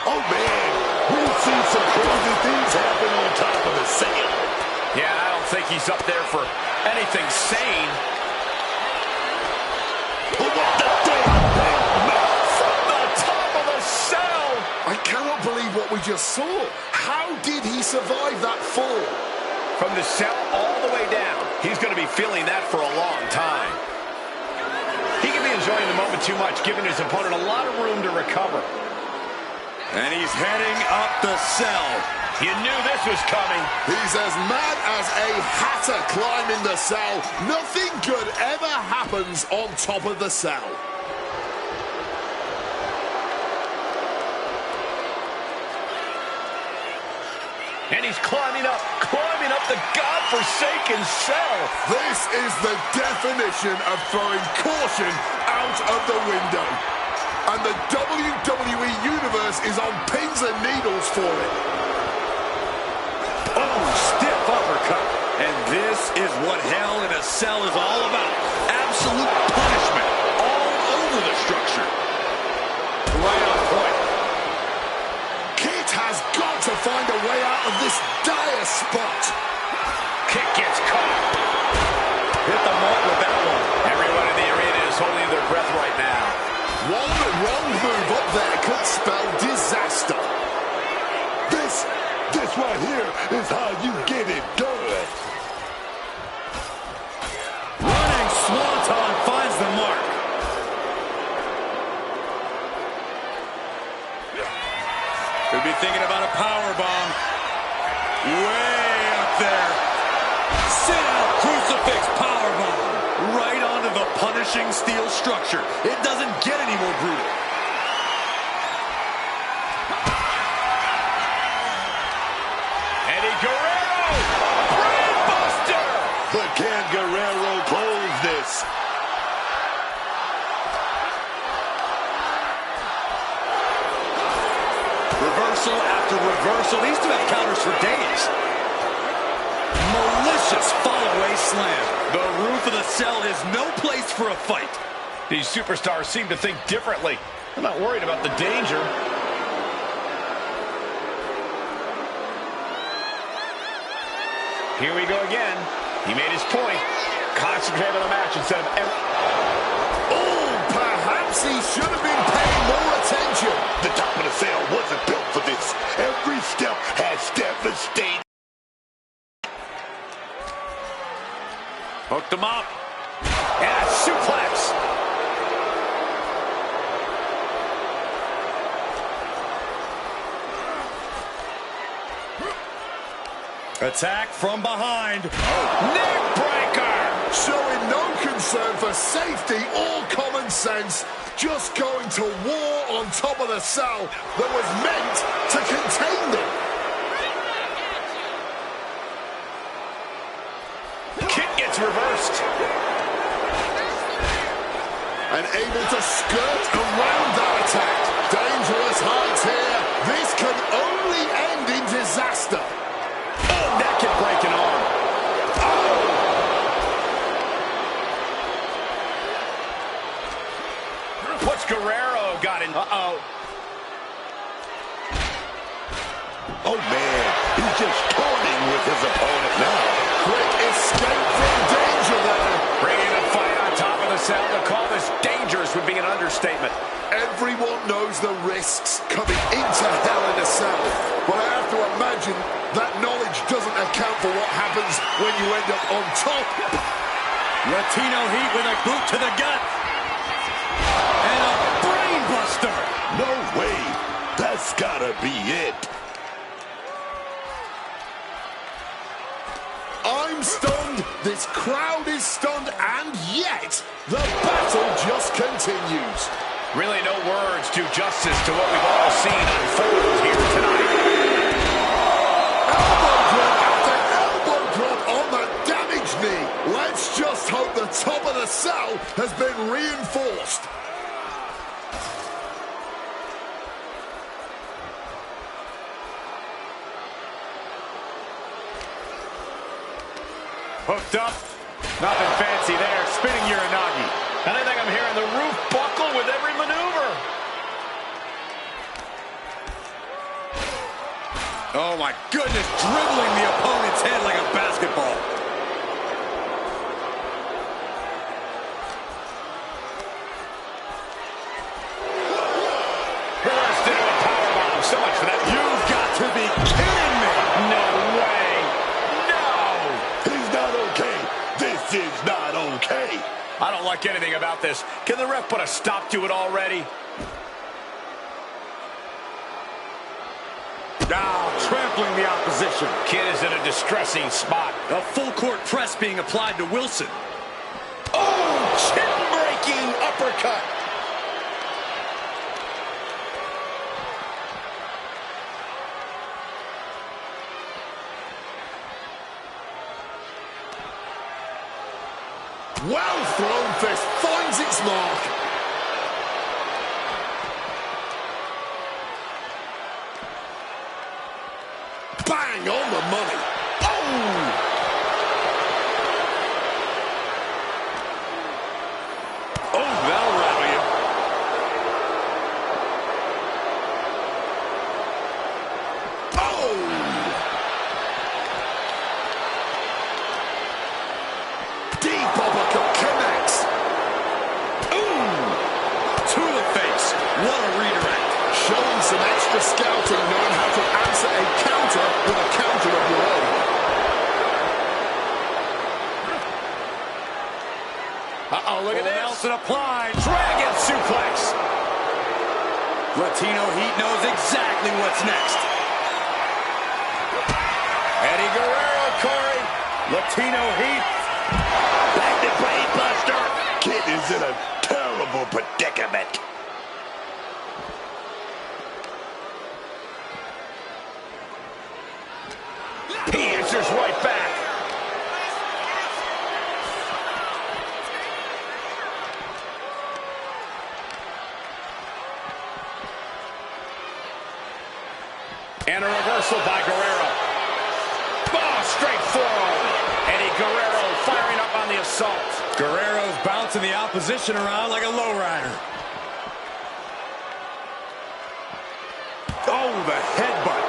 H: Oh, man, we've seen some crazy things happen on top of the cell.
B: Yeah, I don't think he's up there for anything sane.
H: But what the damn?
B: From the top of the cell!
E: I cannot believe what we just saw. How did he survive that fall?
B: From the cell all the way down. He's going to be feeling that for a long time. He can be enjoying the moment too much, giving his opponent a lot of room to recover.
D: And he's heading up the cell.
B: You knew this was coming.
E: He's as mad as a hatter climbing the cell. Nothing good ever happens on top of the cell.
B: And he's climbing up the godforsaken cell.
E: This is the definition of throwing caution out of the window. And the WWE Universe is on pins and needles for it.
D: Oh, stiff uppercut. And this is what hell in a cell is all about. Absolute punishment all over the structure.
B: Right on point.
E: Kit has got to find a way out of this dire spot.
B: Kick gets caught.
D: Hit the mark with that one.
B: Everyone in the arena is holding
E: right there could spell disaster.
H: This right here is how you get it done.
D: Running swanton finds the mark. Could be thinking about a power bomb. Way up there. Sit out crucifix power bomb. Right onto the punishing steel structure. It doesn't get any more brutal.
B: Eddie Guerrero! Brainbuster!
H: But can Guerrero close this?
D: Reversal after reversal. These two have counters for days. Malicious fall-away slam. The roof of the cell is no place for a fight.
B: These superstars seem to think differently. I'm not worried about the danger. Here we go again. He made his point. Concentrate on the match instead of...
E: Oh, perhaps he should have been paying more attention.
H: The top of the cell wasn't built for this. Every step has devastated.
B: Hooked him up. And a suplex.
D: Attack from behind.
B: Neck breaker.
E: Showing no concern for safety or common sense. Just going to war on top of the cell that was meant to contain them.
B: Kick gets reversed.
E: And able to skirt around that attack. Dangerous heights here. This can only end in disaster.
B: Oh, that can break an arm. Oh! What's Guerrero got in? Uh-oh.
H: Oh, man. He's just toying with his opponent now.
E: Quick escape from danger there.
B: Bringing a fight on top of the cell. To call this dangerous would be an understatement.
E: Everyone knows the risks coming into Hell in a Cell. But I have to imagine that knowledge doesn't account for what happens when you end up on top.
D: Latino heat with a boot to the gut. And a brainbuster.
H: No way. That's gotta be it.
E: I'm stunned, this crowd is stunned, and yet the battle just continues.
B: Really no words do justice to what we've all seen unfold here tonight.
E: Elbow drop after elbow drop on the damaged knee. Let's just hope the top of the cell has been reinforced.
B: Hooked up. Nothing fancy there. Spinning Uranagi. And I think I'm hearing the roof buckle with every maneuver.
D: Oh, my goodness. Dribbling the opponent's head like a basketball.
B: Reversed into a powerbomb. So much for that.
D: You've got to be kidding me.
B: No way.
H: He's not okay. This is not okay.
B: I don't like anything about this. Can the ref put a stop to it already?
D: Now trampling the opposition.
B: Kid is in a distressing spot.
D: A full court press being applied to Wilson.
B: Oh, chin-breaking uppercut.
E: Well thrown fist finds its mark. Bang on the money. Oh!
D: Oh, that'll rattle you.
E: Oh! Deep uppercut connects.
D: Ooh! To the face. What a redirect.
E: showing some extra scouting, knowing how to answer a counter with a counter of your own.
B: Uh-oh, look at this.
D: Nelson applied. Dragon suplex. Latino Heat knows exactly what's next.
B: Eddie Guerrero, Corey.
D: Latino Heat.
H: Back to Brain Buster. Kid is in a terrible predicament.
B: He answers right back. And a reversal by Guerrero. Oh, straight forearm. Eddie Guerrero firing up on the assault.
D: Guerrero's bouncing the opposition around like a lowrider. Oh, the headbutt.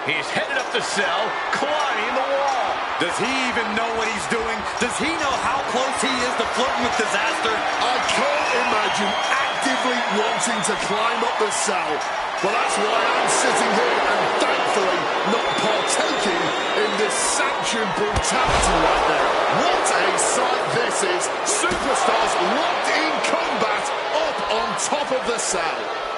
B: He's headed up the cell, climbing the wall.
D: Does he even know what he's doing? Does he know how close he is to flirting with disaster?
E: I can't imagine actively wanting to climb up the cell. But that's why I'm sitting here and thankfully not partaking in this sanctioned brutality right now. What a sight this is. Superstars locked in combat up on top of the cell.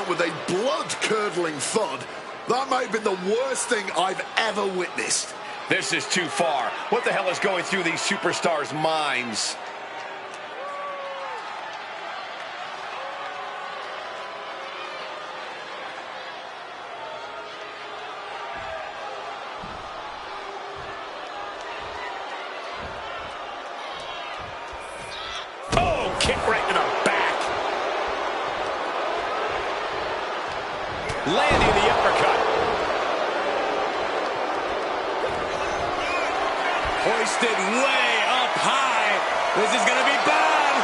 E: With a blood-curdling thud. That might have been the worst thing I've ever witnessed.
B: This is too far. What the hell is going through these superstars' minds? Oh, kick right to the back. Landing the uppercut.
D: Hoisted way up high. This is going to be bad.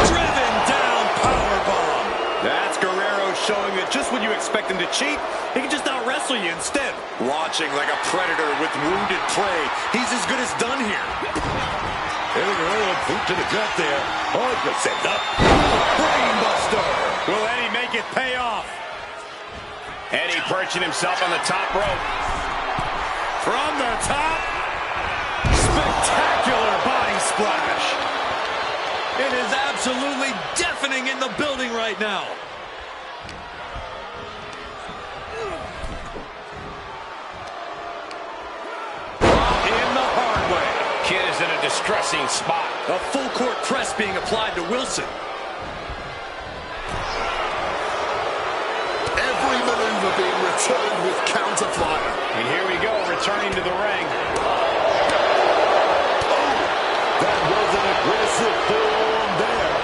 D: Driven down powerbomb. That's Guerrero showing that just when you expect him to cheat, he can just out-wrestle you instead. Launching like a predator with wounded prey. He's as good as done here.
H: Eddie Guerrero, boot to the gut there. Oh, just set up.
D: Brainbuster. Will Eddie make it pay off?
B: Eddie perching himself on the top rope.
D: From the top. Spectacular body splash. It is absolutely deafening in the building right now. In the hard way.
B: Kid is in a distressing spot.
D: A full court press being applied to Wilson.
E: Every maneuver being returned with counter fire.
B: And here we go, returning to the ring.
H: That was an aggressive form there.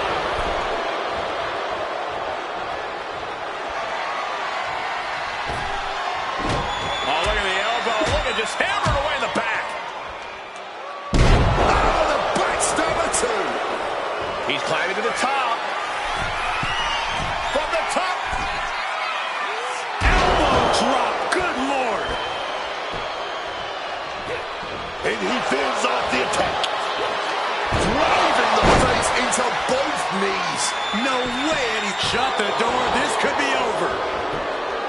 B: Oh, look at the elbow. Look at just hammered away in the back.
E: Oh, the backstabber too.
B: He's climbing to the top. From the top.
D: Elbow drop. Good Lord.
H: And he fends off the attack.
E: Driving the face into both knees.
D: No way, and he shut the door. This could be over.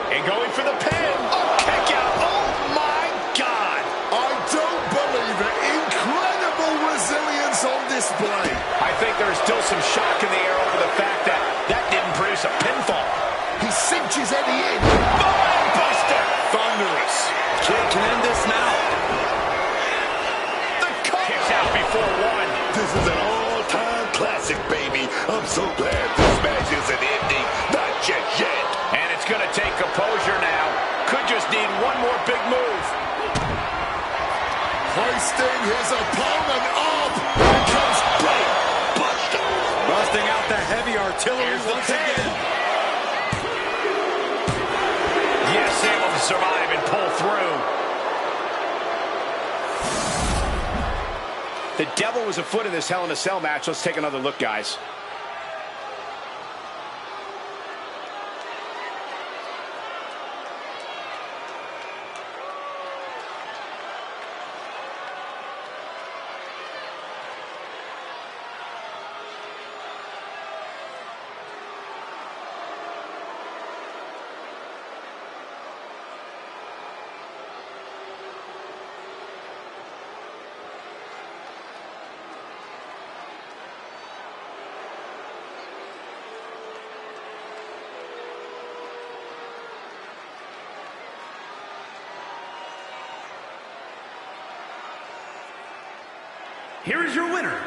B: And going for the pin. Oh, kick out. Oh, my God.
E: I don't believe it. Incredible resilience on display.
B: I think there's still some shock in the air over the fact that that didn't produce a pinfall.
E: He cinches Eddie in.
B: Buster.
D: Thunderous. Kid can end this now.
B: The kicks out before one.
H: This is an all-time classic, baby. I'm so glad this match isn't ending. Not just yet.
B: And it's going to take composure now. Could just need one more big move.
E: Hoisting his opponent up. Here comes Brain Buster.
D: Busting out the heavy artillery once again.
B: Yes, able to survive and pull through. The devil was afoot in this Hell in a Cell match. Let's take another look, guys.
G: Here is your winner,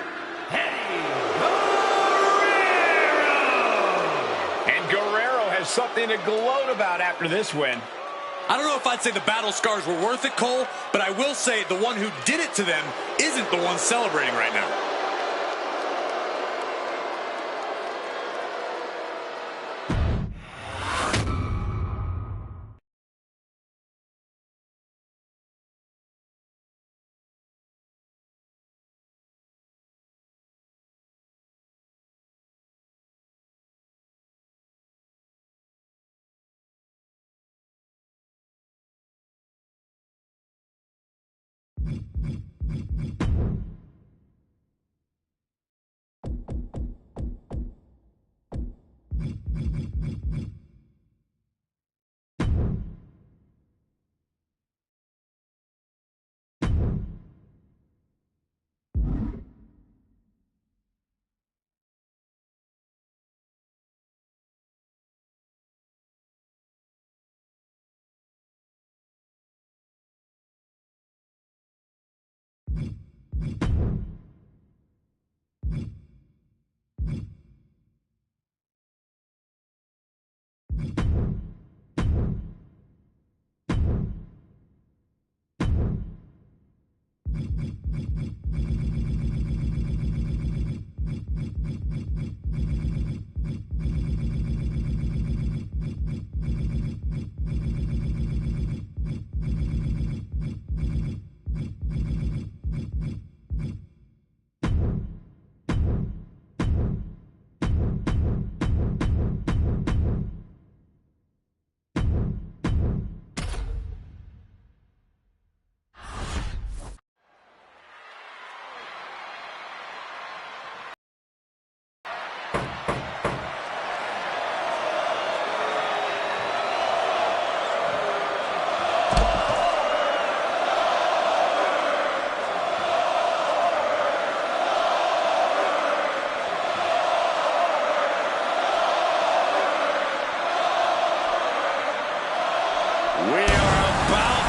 G: Eddie Guerrero!
B: And Guerrero has something to gloat about after this win.
D: I don't know if I'd say the battle scars were worth it, Cole, but I will say the one who did it to them isn't the one celebrating right now.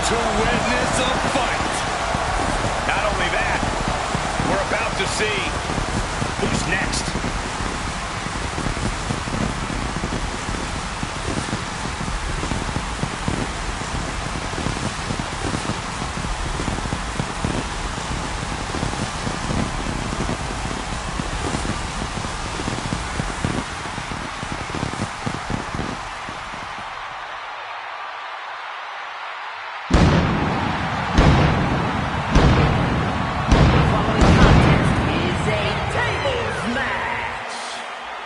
B: To witness a fight. Not only that, we're about to see who's next.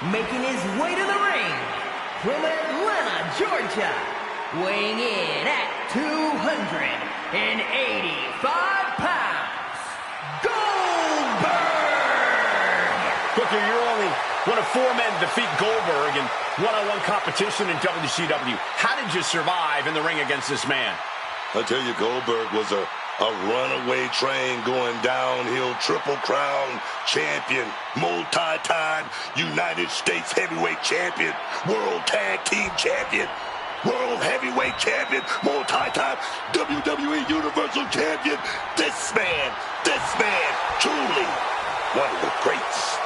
C: Making his way to the ring from Atlanta, Georgia, weighing in at 285 pounds, Goldberg!
B: Booker, you're only one of 4 men to defeat Goldberg in one-on-one competition in WCW. How did you survive in the ring against this man?
H: I tell you, Goldberg was a runaway train going downhill, Triple Crown champion, multi-time United States heavyweight champion, world tag team champion, world heavyweight champion, multi-time WWE Universal champion. This man, truly one of the greats.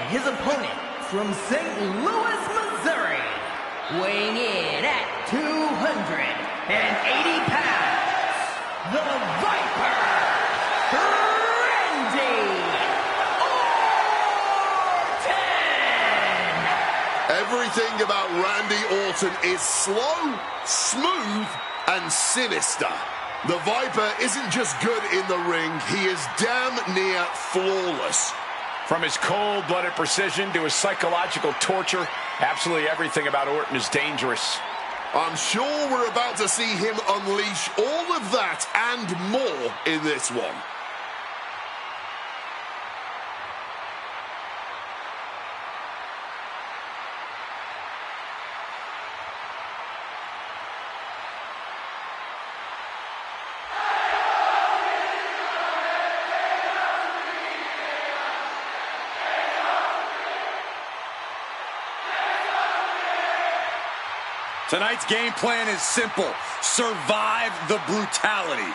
C: his opponent from St. Louis, Missouri, weighing in at 280 pounds, the Viper, Randy Orton!
E: Everything about Randy Orton is slow, smooth, and sinister. The Viper isn't just good in the ring, he is damn near flawless.
B: From his cold-blooded precision to his psychological torture, absolutely everything about Orton is dangerous.
E: I'm sure we're about to see him unleash all of that and more in this one.
D: Tonight's game plan is simple. Survive the brutality.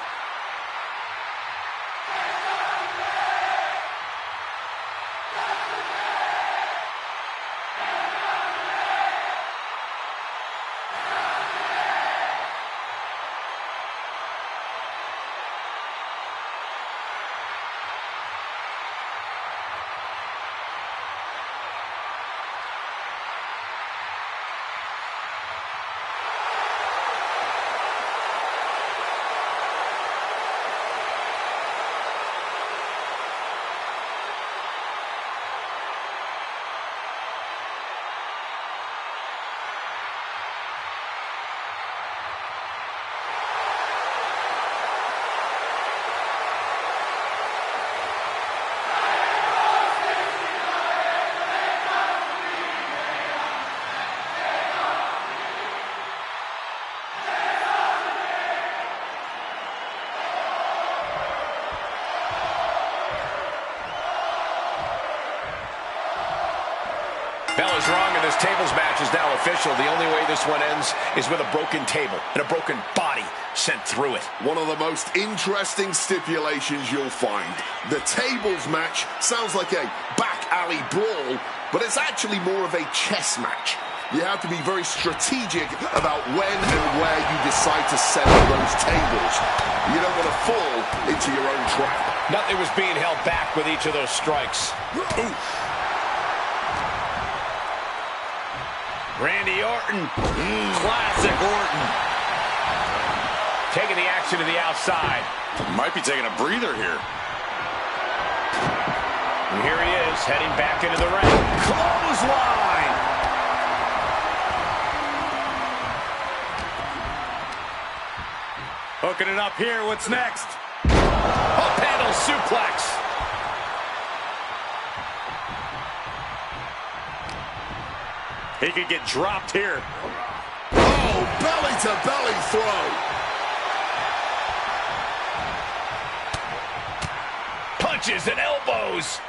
B: Bella's wrong, and this tables match is now official. The only way this one ends is with a broken table and a broken body sent through it.
E: One of the most interesting stipulations you'll find. The tables match sounds like a back alley brawl, but it's actually more of a chess match. You have to be very strategic about when and where you decide to set up those tables. You don't want to fall into your own trap.
B: Nothing was being held back with each of those strikes.
E: Ooh.
B: Randy Orton. Classic Orton. Taking the action to the outside.
D: Might be taking a breather here.
B: And here he is, heading back into the ring. Clothesline!
D: Hooking it up here. What's next?
B: Up handle suplex.
D: He could get dropped here.
E: Oh, belly-to-belly throw.
B: Punches and elbows.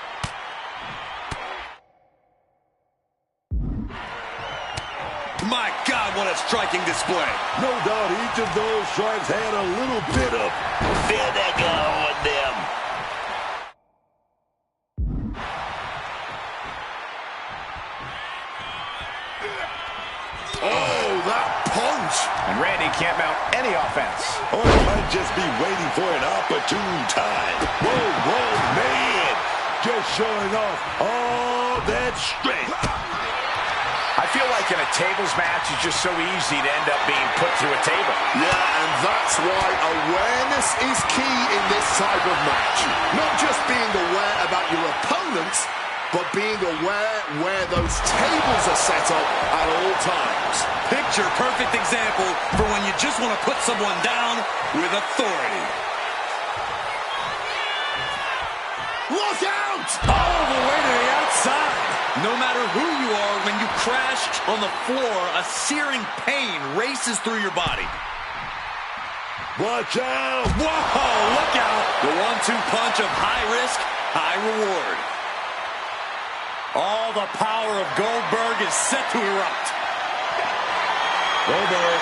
D: My God, what a striking display.
H: No doubt each of those strikes had a little bit of vinegar on them.
E: Oh, that punch.
B: And Randy can't mount any offense.
H: Or he might just be waiting for an opportune time. Whoa, man. Just showing off all that strength.
B: I feel like in a tables match, it's just so easy to end up being put through a table.
E: Yeah, and that's why awareness is key in this type of match. Not just being aware about your opponents, but being aware where those tables are set up at all times.
D: Picture perfect example for when you just want to put someone down with authority.
E: Look out!
D: All the way to the outside. No matter who you are, when you crash on the floor, a searing pain races through your body.
H: Watch out!
D: Whoa, look out! The 1-2 punch of high risk, high reward. All the power of Goldberg is set to erupt.
H: Goldberg.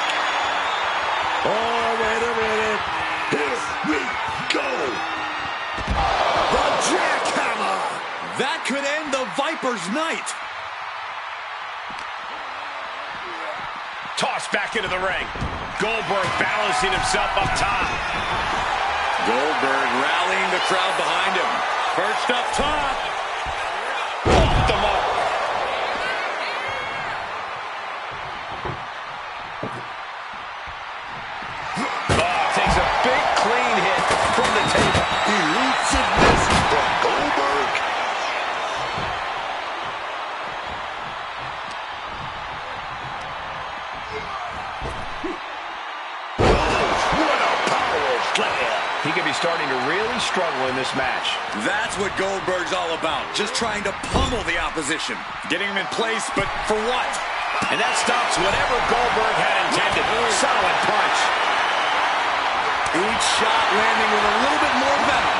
H: Oh, wait a minute. Here we go.
E: The jackhammer!
D: That could end the Viper wrestler's night.
B: Tossed back into the ring. Goldberg balancing himself up top.
D: Goldberg rallying the crowd behind him. Perched up top.
B: Off the mark. Takes a big clean hit from the table.
H: Elite submission from Goldberg. What a power slam.
B: He could be starting to really struggle in this match.
D: That's what Goldberg's all about. Just trying to pummel the opposition. Getting him in place, but for what?
B: And that stops whatever Goldberg had intended. Solid punch.
D: Each shot landing with a little bit more venom.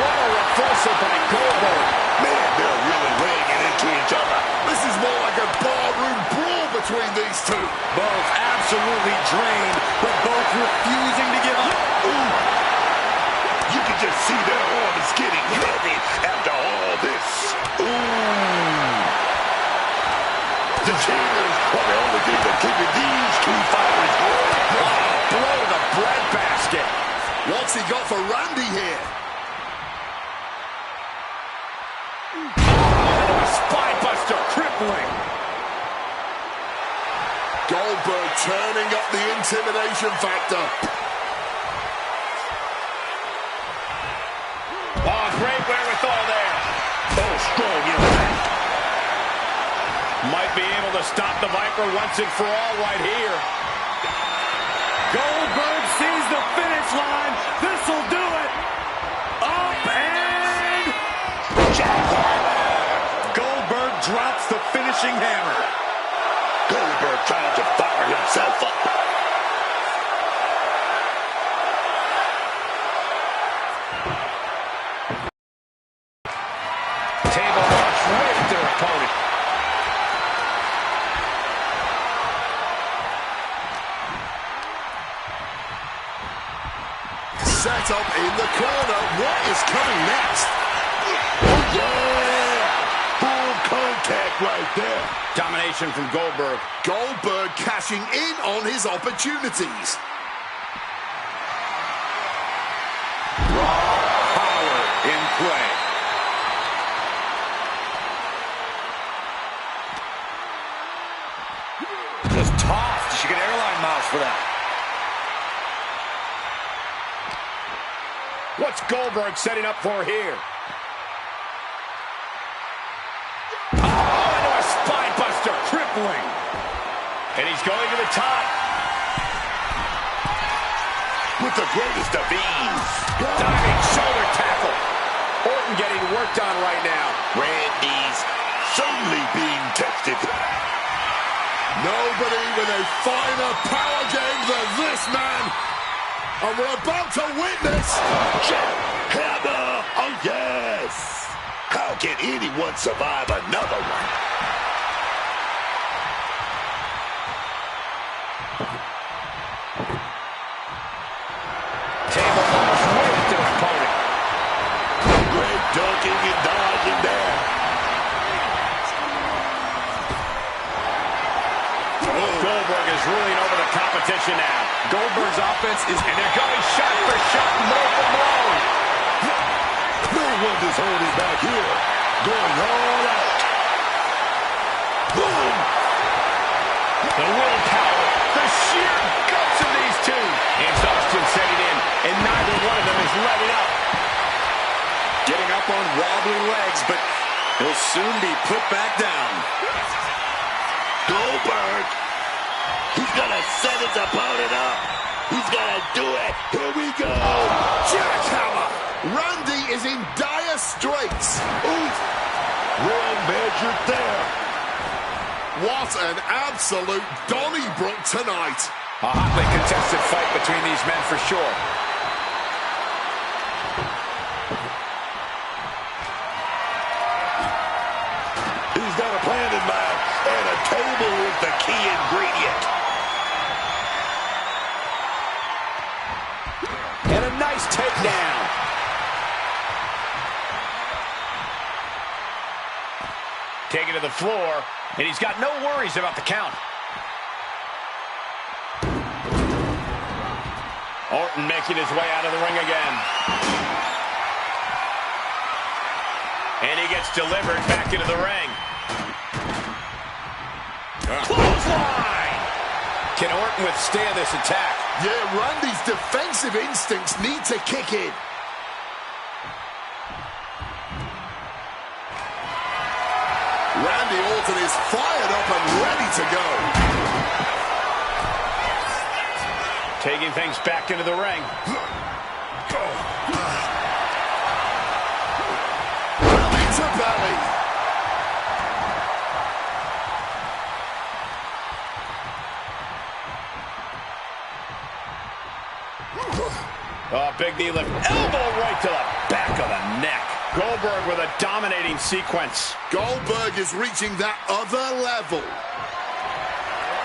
B: What a reversal by Goldberg.
H: Man, they're really laying it into each other.
E: This is more like a barroom brawl between these two.
D: Both absolutely drained, but both refusing to give up.
H: Ooh. You can just see their arm is getting heavy after all this. Ooh. The chairs are the only thing that keeping these two fighters going.
B: Blow to the breadbasket.
E: What's he got for Randy here?
B: Spine buster.
D: Crippling.
E: Goldberg turning up the intimidation factor.
B: Oh, great wherewithal there.
H: Oh, strong impact.
B: Might be able to stop the Viper once and for all right here.
D: Goldberg sees the finish line. This'll do it. Up and... Goldberg drops the finishing hammer.
H: Goldberg trying to fire himself up.
B: Table launch right at their opponent.
E: Set up in the corner. What is coming next?
H: Oh, yeah! Full contact right there.
B: Domination from Goldberg.
E: Goldberg cashing in on his opportunities.
D: Raw power in play. Just tossed. She can airline miles for that.
B: What's Goldberg setting up for here? Oh, into a spine buster.
D: Crippling.
B: And he's going to the top.
H: With the greatest of ease.
B: Diving shoulder tackle. Orton getting worked on right now.
H: Randy's certainly being tested.
E: Nobody with a finer power game than this man. And we're about to witness...
H: Jackhammer! Oh, yes! How can anyone survive another one?
B: Table launch right at their opponent.
H: Great ducking and dodging there.
B: Goldberg is ruling over the competition now.
D: Goldberg's offense is...
B: And they're going shot for shot, blow for blow.
H: No wonders holding back here. Going all out. Boom!
B: The willpower, the sheer guts of these two. Exhaustion setting in, and neither one of them is letting up.
D: Getting up on wobbly legs, but he'll soon be put back down.
H: Goldberg! He's gonna set his opponent up. He's gonna do it. Here we go.
E: Jackhammer! Randy is in dire straits.
H: Oof. Well measured there.
E: What an absolute Donnybrook tonight.
B: A hotly contested fight between these men for sure.
H: He's got a plan in mind, and a table is the key ingredient.
B: And a nice takedown. Taken to the floor, and he's got no worries about the count. Orton making his way out of the ring again. And he gets delivered back into the ring. Clothesline! Can Orton withstand this attack?
E: Yeah, Randy's defensive instincts need to kick in. Randy Orton is fired up and ready to go.
B: Taking things back into the ring.
E: Belly to belly.
B: Oh, big knee lift. Elbow right to the back of the neck. Goldberg with a dominating sequence.
E: Goldberg is reaching that other level.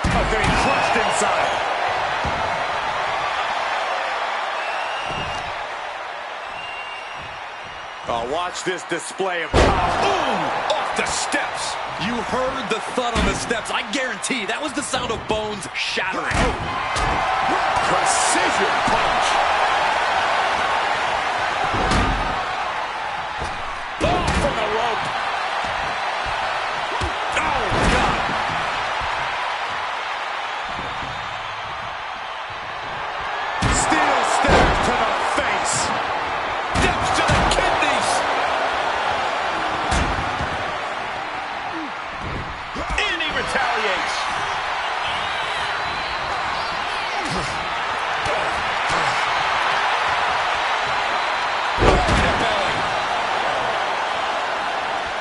B: Oh, getting crushed inside.
D: Oh, watch this display of power.
B: Ooh, off the steps.
D: You heard the thud on the steps. I guarantee that was the sound of bones shattering.
E: Precision punch.
D: Oh, from the rope. Oh, God. Steel stairs to the face.
B: Steps to the kidneys. And he retaliates.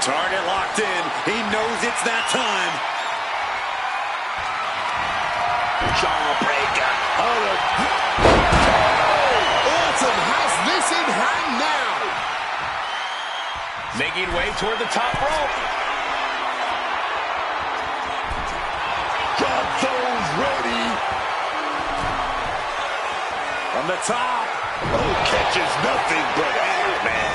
D: Target locked in. He knows it's that time.
H: Jawbreaker.
E: Orton has this in hand now.
B: Making way toward the top rope.
H: Drop those ready.
D: From the top.
H: Oh, catches nothing but air, man.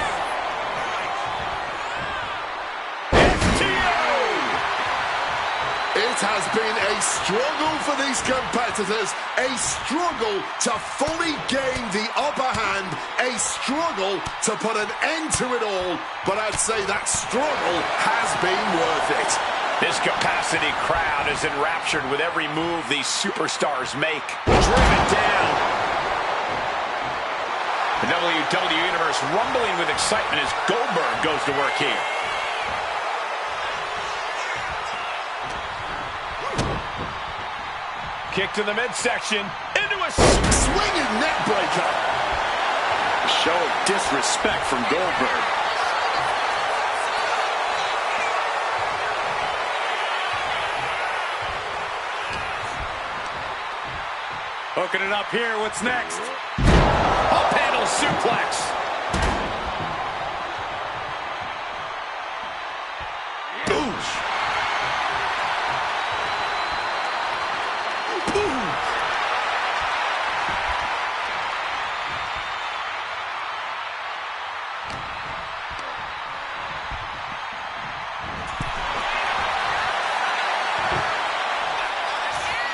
E: It has been a struggle for these competitors, a struggle to fully gain the upper hand, a struggle to put an end to it all, but I'd say that struggle has been worth it.
B: This capacity crowd is enraptured with every move these superstars make. Driven down. The WWE Universe rumbling with excitement as Goldberg goes to work here. Kick to the midsection. Into a
E: Swinging neck breaker.
D: Show of disrespect from Goldberg. Hooking it up here. What's next?
B: up handle suplex.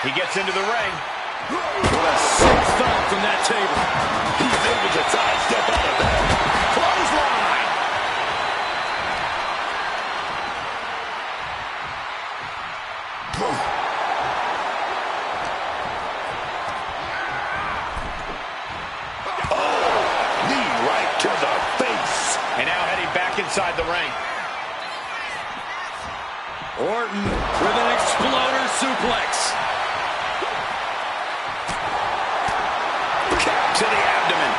B: He gets into the ring.
D: What a sick thump from that table.
H: He's able to sidestep out of that.
B: Clothesline.
H: Oh, knee right to the face.
B: And now heading back inside the ring.
D: Orton with an exploder suplex.
B: To the abdomen.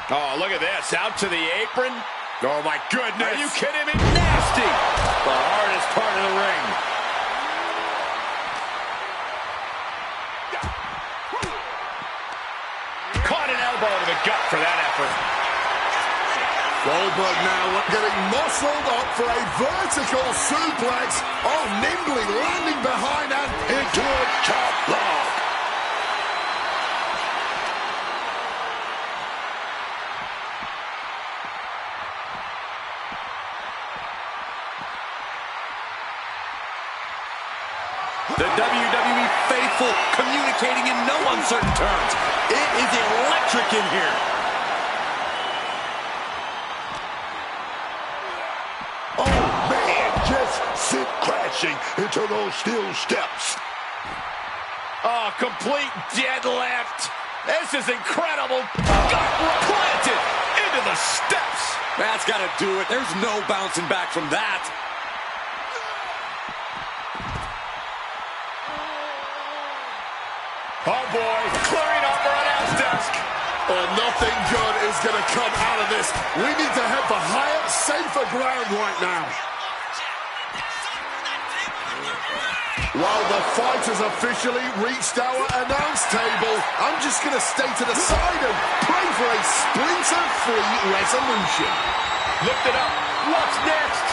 B: Oh, look at this. Out to the apron.
D: Oh, my goodness.
B: Are you kidding me? Nasty.
D: The hardest part of the ring.
B: Caught an elbow to the gut for that effort.
E: Goldberg now getting muscled up for a vertical suplex. Oh, nimbly landing behind and
H: Into a chop block.
D: The WWE faithful communicating in no uncertain terms. It is electric in here.
H: Oh, man, just sit crashing into those steel steps.
B: Oh, complete deadlift. This is incredible. Got planted into the steps.
D: That's got to do it. There's no bouncing back from that.
B: Oh, boy. Clearing up our announce desk.
E: Oh, nothing good is going to come out of this. We need to head for higher, safer ground right now. While the fight has officially reached our announce table, I'm just going to stay to the side and pray for a splinter-free resolution.
B: Lift it up. What's next?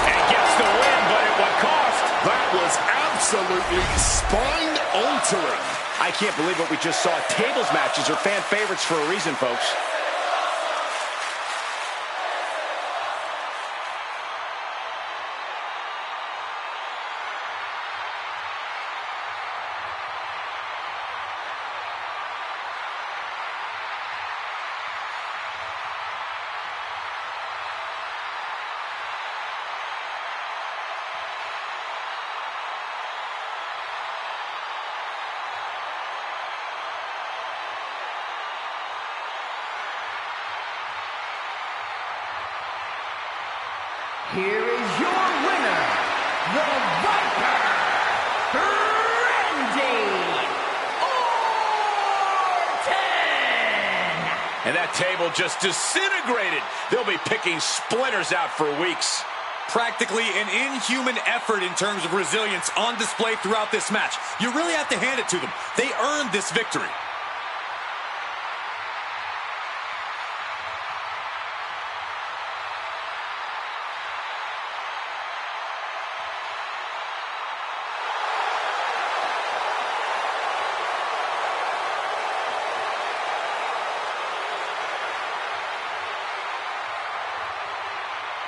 B: And gets the win, but at what cost?
E: That was absolutely spine-altering.
B: I can't believe what we just saw. Tables matches are fan favorites for a reason, folks.
C: Here is your winner, the Viper, Randy Orton!
B: And that table just disintegrated. They'll be picking splinters out for weeks.
D: Practically an inhuman effort in terms of resilience on display throughout this match. You really have to hand it to them. They earned this victory.